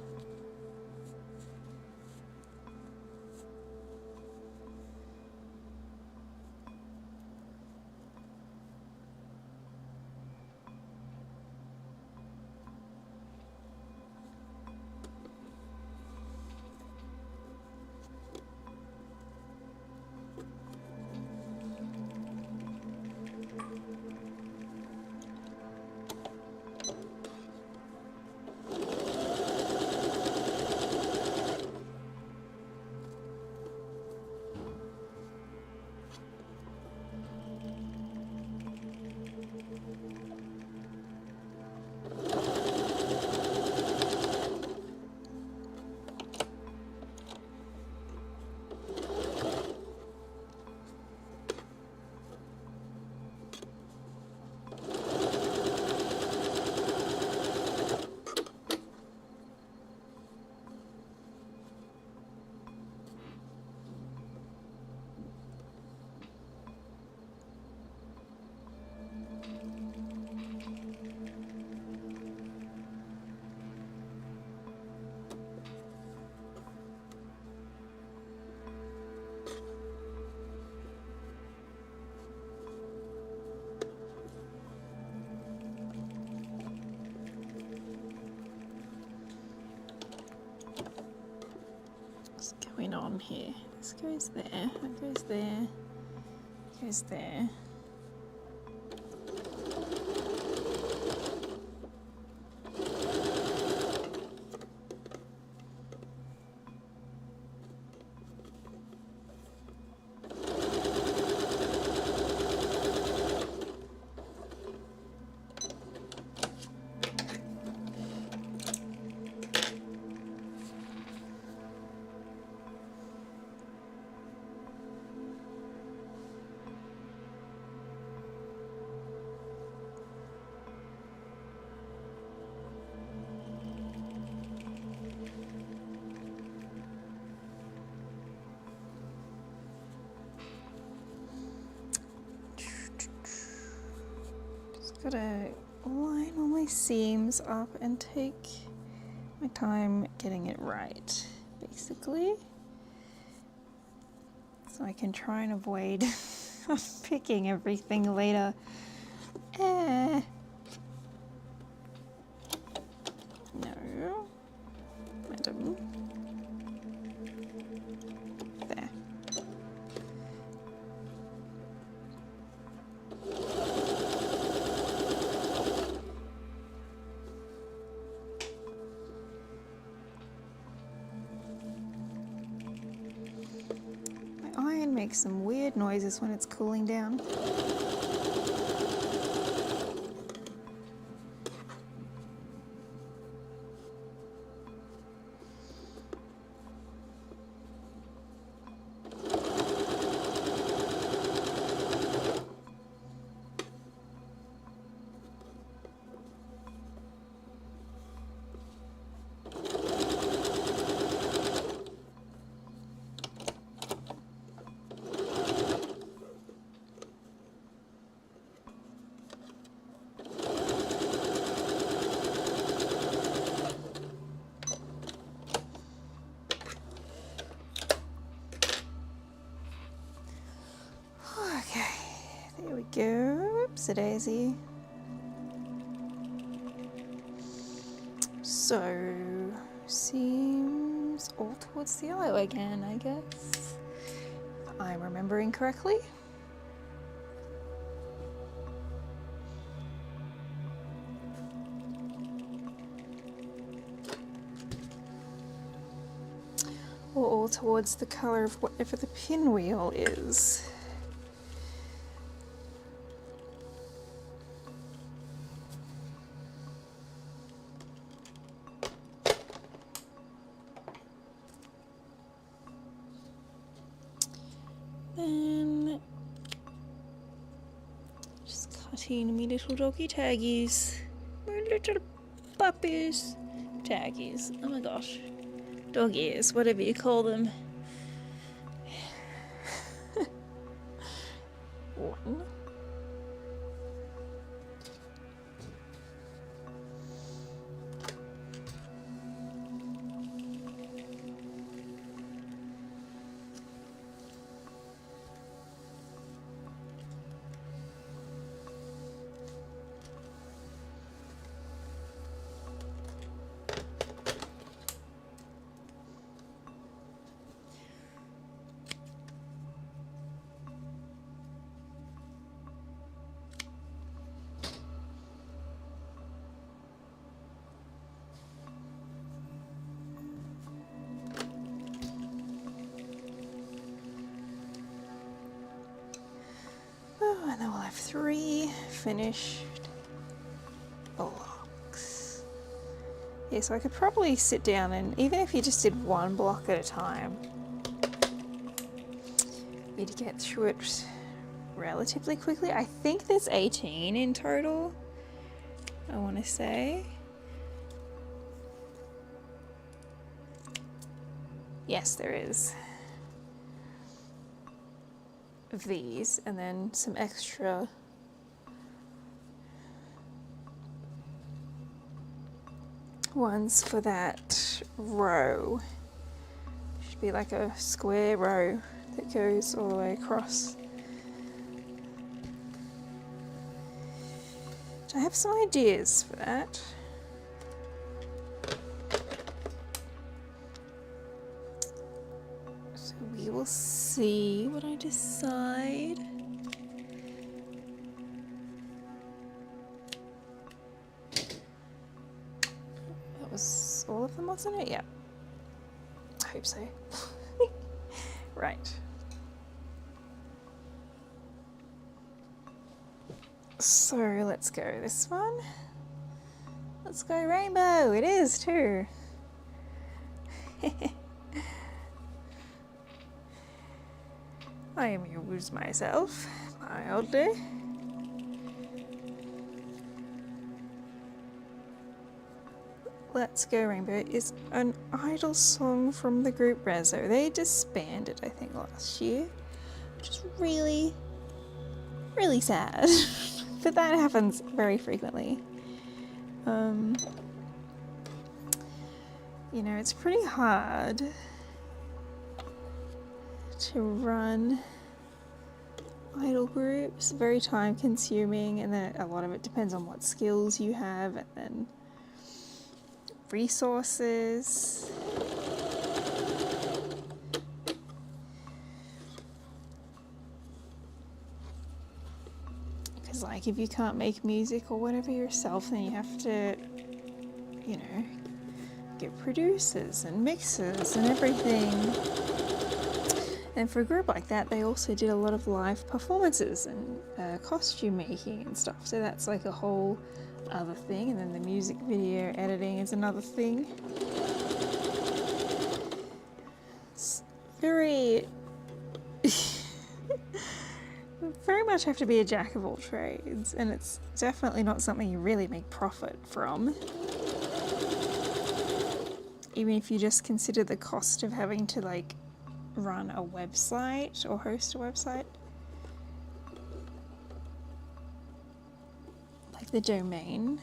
Going on here. This goes there, that goes there, goes there. Gotta line all my seams up and take my time getting it right, basically. So I can try and avoid picking everything later. No. Madam. There. Makes some weird noises when it's cooling down. we go. Oopsie daisy. So, seems all towards the yellow again, I guess. If I'm remembering correctly. Or all towards the colour of whatever the pinwheel is. Then just cutting me little doggy taggies. My little puppies. Taggies. Oh my gosh. Dog ears, whatever you call them. One. And then we'll have 3 finished blocks. Yeah, so I could probably sit down and even if you just did 1 block at a time, you'd get through it relatively quickly. I think there's 18 in total, I want to say. Yes, there is. Of these, and then some extra ones for that row. Should be like a square row that goes all the way across. I have some ideas for that. We will see what I decide. That was all of them, wasn't it? Yeah. I hope so. Right. So let's go this one. Let's go rainbow. It is too. I amuse myself mildly. Let's Go Rainbow is an idol song from the group Rezo. They disbanded, I think, last year, which is really, really sad. But that happens very frequently. You know, it's pretty hard to run idol groups, very time consuming, and then a lot of it depends on what skills you have and then resources. Because like if you can't make music or whatever yourself, then you have to, you know, get producers and mixers and everything. And for a group like that, they also did a lot of live performances and costume making and stuff. So that's like a whole other thing. And then the music video editing is another thing. It's very, very much have to be a jack of all trades. And it's definitely not something you really make profit from. Even if you just consider the cost of having to like run a website or host a website, like the domain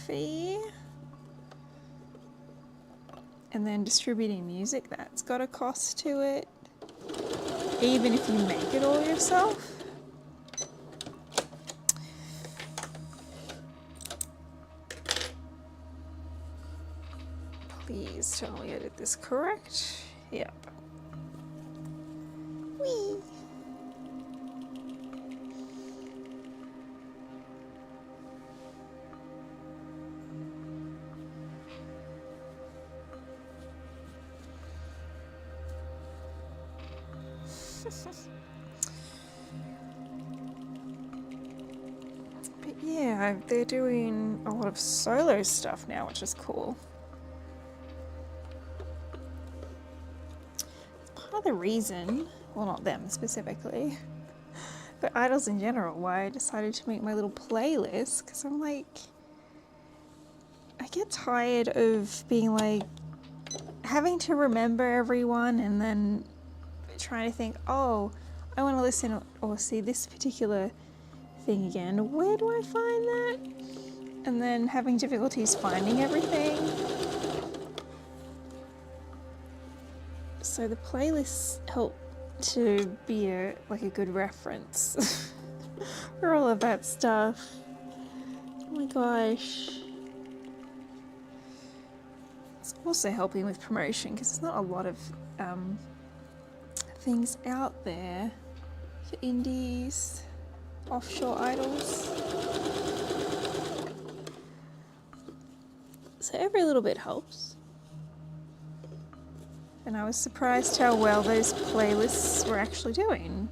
fee, and then distributing music, that's got a cost to it, even if you make it all yourself. Please tell me I did this correct. Yep. Whee! But yeah, they're doing a lot of solo stuff now, which is cool. Part of the reason, well, not them specifically, but idols in general, why I decided to make my little playlist, because I'm like, I get tired of being like, having to remember everyone and then trying to think, oh, I want to listen or see this particular thing again. Where do I find that? And then having difficulties finding everything. So the playlists help to be a good reference for all of that stuff. Oh my gosh. It's also helping with promotion because there's not a lot of things out there for indies, offshore idols. So every little bit helps. And I was surprised how well those playlists were actually doing.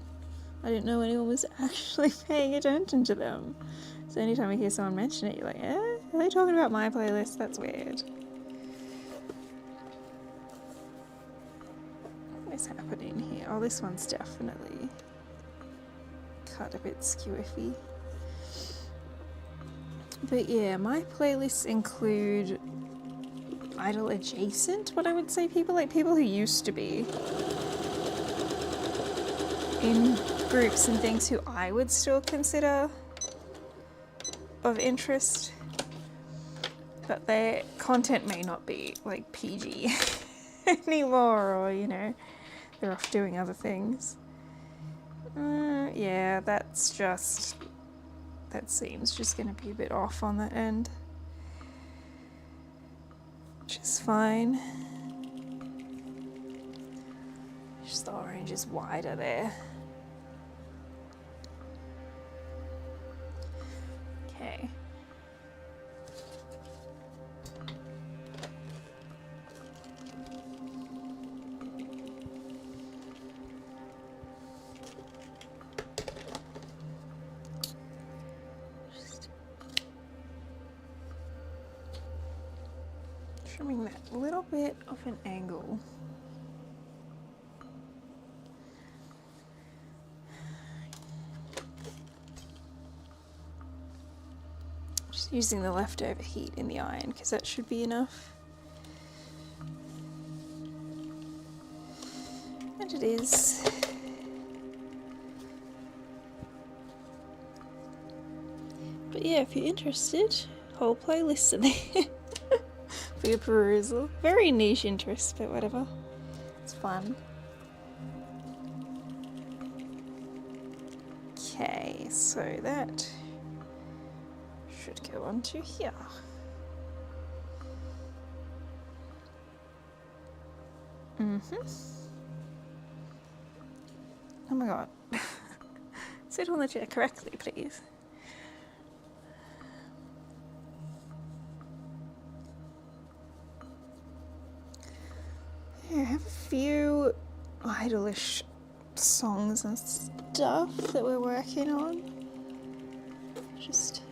I didn't know anyone was actually paying attention to them. So anytime you hear someone mention it, you're like, are they talking about my playlist? That's weird. What's happening here? Oh, this one's definitely cut a bit skewiffy. But yeah, my playlists include idol adjacent, what I would say, people who used to be in groups and things who I would still consider of interest, but their content may not be like PG anymore, or you know, they're off doing other things. Yeah, that seems just gonna be a bit off on that end, which is fine. Just the orange is wider there. Okay. Just trimming that little bit of an angle. Just using the leftover heat in the iron because that should be enough. And it is. But yeah, if you're interested, whole playlists are there for your perusal. Very niche interest, but whatever. It's fun. Okay, so that should go onto here. Oh my god. Sit on the chair correctly, please. Yeah, I have a few idolish songs and stuff that we're working on. Just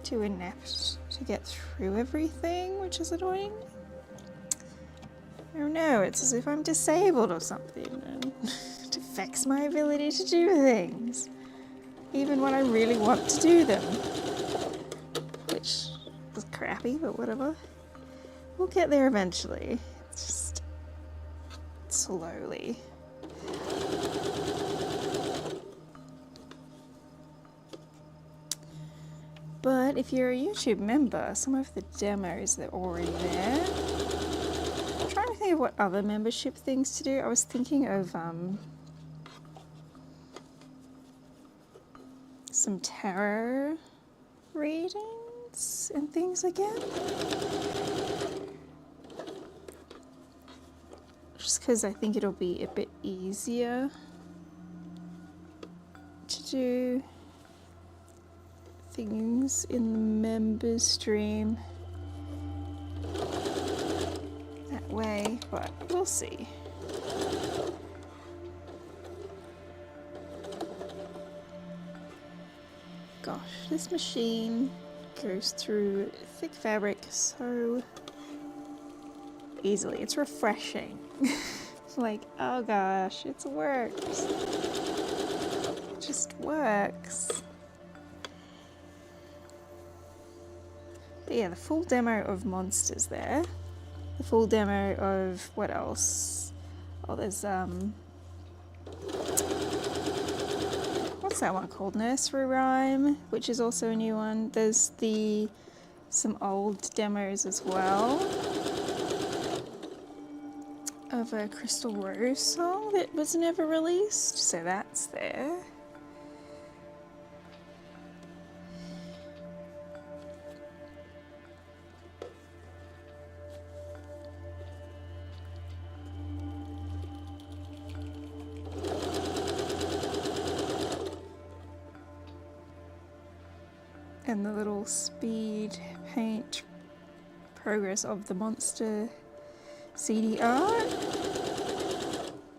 too inept to get through everything, which is annoying. I don't know, it's as if I'm disabled or something, and it affects my ability to do things, even when I really want to do them. Which is crappy, but whatever. We'll get there eventually. It's just slowly. But if you're a YouTube member, some of the demos that are already there. I'm trying to think of what other membership things to do. I was thinking of some tarot reading elements and things again. Just because I think it'll be a bit easier to do things in the members stream that way, but we'll see. Gosh, this machine goes through thick fabric so easily. It's refreshing. Like, oh gosh, it works. It just works. But yeah, the full demo of monsters there. The full demo of what else? Oh, there's what's that one called? Nursery Rhyme, which is also a new one. There's some old demos as well of a Crystal Rose song that was never released, so that's there. And the little speed paint progress of the monster CD art.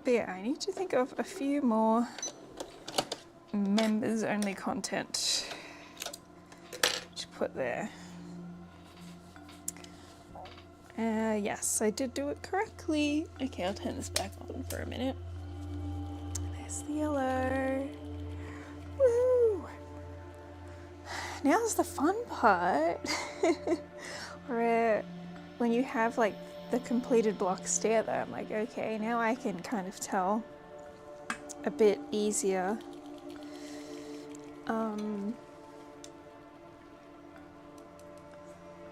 But yeah, I need to think of a few more members only content to put there. Yes, I did do it correctly. Okay, I'll turn this back on for a minute. There's the yellow. Woo! Now's the fun part. Where when you have like the completed blocks together, I'm like, okay, now I can kind of tell a bit easier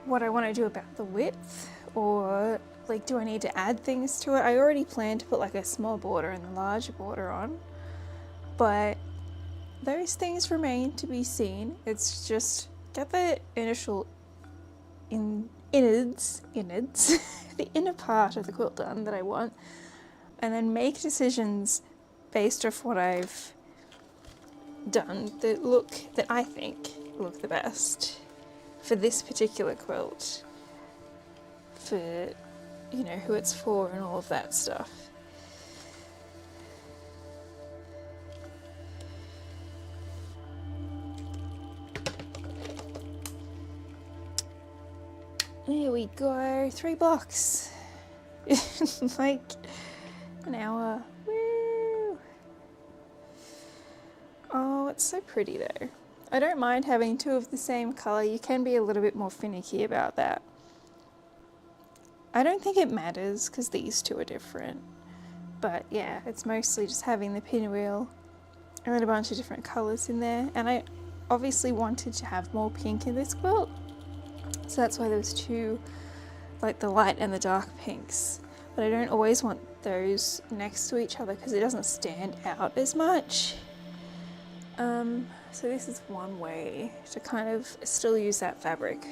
what I want to do about the width, or like, do I need to add things to it? I already planned to put like a small border and a larger border on, but those things remain to be seen. It's just get the initial innards, the inner part of the quilt done that I want, and then make decisions based off what I've done that I think look the best for this particular quilt, for, you know, who it's for and all of that stuff. There we go, 3 blocks. Like an hour. Woo! Oh, it's so pretty though. I don't mind having 2 of the same colour. You can be a little bit more finicky about that. I don't think it matters because these 2 are different. But yeah, it's mostly just having the pinwheel and then a bunch of different colours in there. And I obviously wanted to have more pink in this quilt. So that's why there was 2, like the light and the dark pinks. But I don't always want those next to each other because it doesn't stand out as much. So this is one way to kind of still use that fabric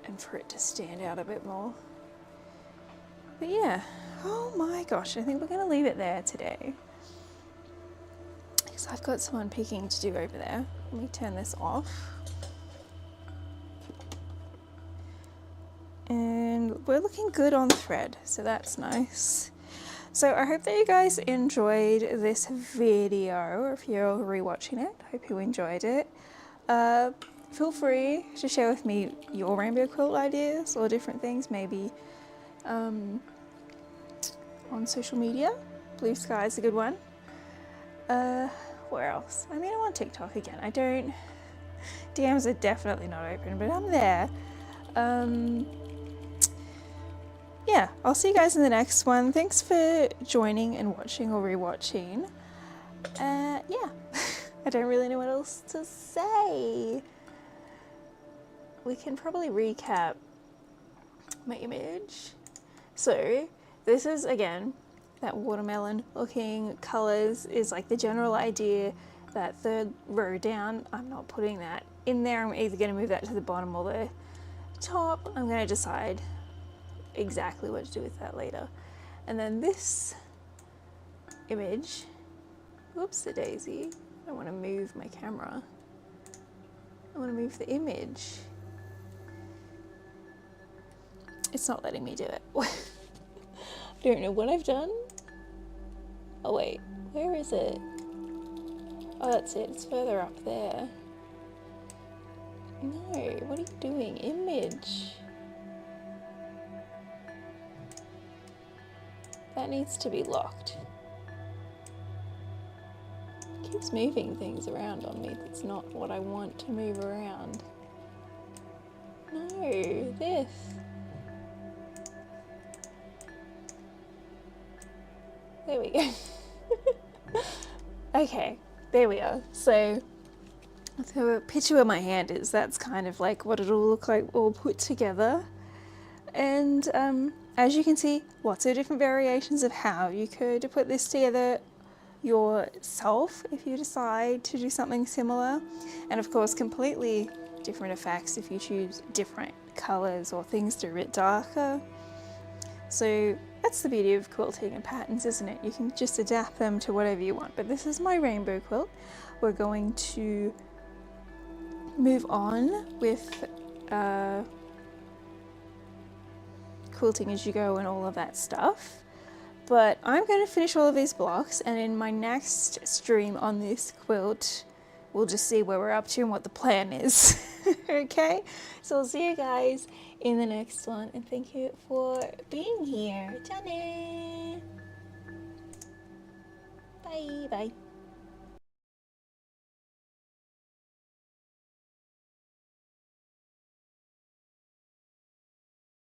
and for it to stand out a bit more. But yeah, oh my gosh, I think we're gonna leave it there today. Because I've got some unpicking to do over there. Let me turn this off. And we're looking good on thread, so that's nice. So I hope that you guys enjoyed this video, or if you're rewatching it, I hope you enjoyed it. Feel free to share with me your rainbow quilt ideas or different things, maybe on social media. Blue Sky is a good one. Where else? I mean, I'm on TikTok again. I don't... DMs are definitely not open, but I'm there. Yeah, I'll see you guys in the next one. Thanks for joining and watching or rewatching. Yeah, I don't really know what else to say. We can probably recap my image. So this is, again, that watermelon looking colours is like the general idea, that third row down, I'm not putting that in there. I'm either going to move that to the bottom or the top. I'm going to decide exactly what to do with that later. And then this image, whoops a daisy, I don't want to move my camera. I want to move the image. It's not letting me do it. I don't know what I've done. Oh wait, where is it? Oh, that's it, it's further up there. No, what are you doing? Image. That needs to be locked. It keeps moving things around on me. That's not what I want to move around. No, this. There we go. Okay, there we are. So the picture where my hand is, that's kind of like what it'll look like all put together. And as you can see, lots of different variations of how you could put this together yourself if you decide to do something similar. And of course, completely different effects if you choose different colors or things that are a bit darker. So that's the beauty of quilting and patterns, isn't it? You can just adapt them to whatever you want. But this is my rainbow quilt. We're going to move on with quilting as you go and all of that stuff. But I'm going to finish all of these blocks, and in my next stream on this quilt, we'll just see where we're up to and what the plan is. Okay? So I'll see you guys in the next one, and thank you for being here. Bye bye.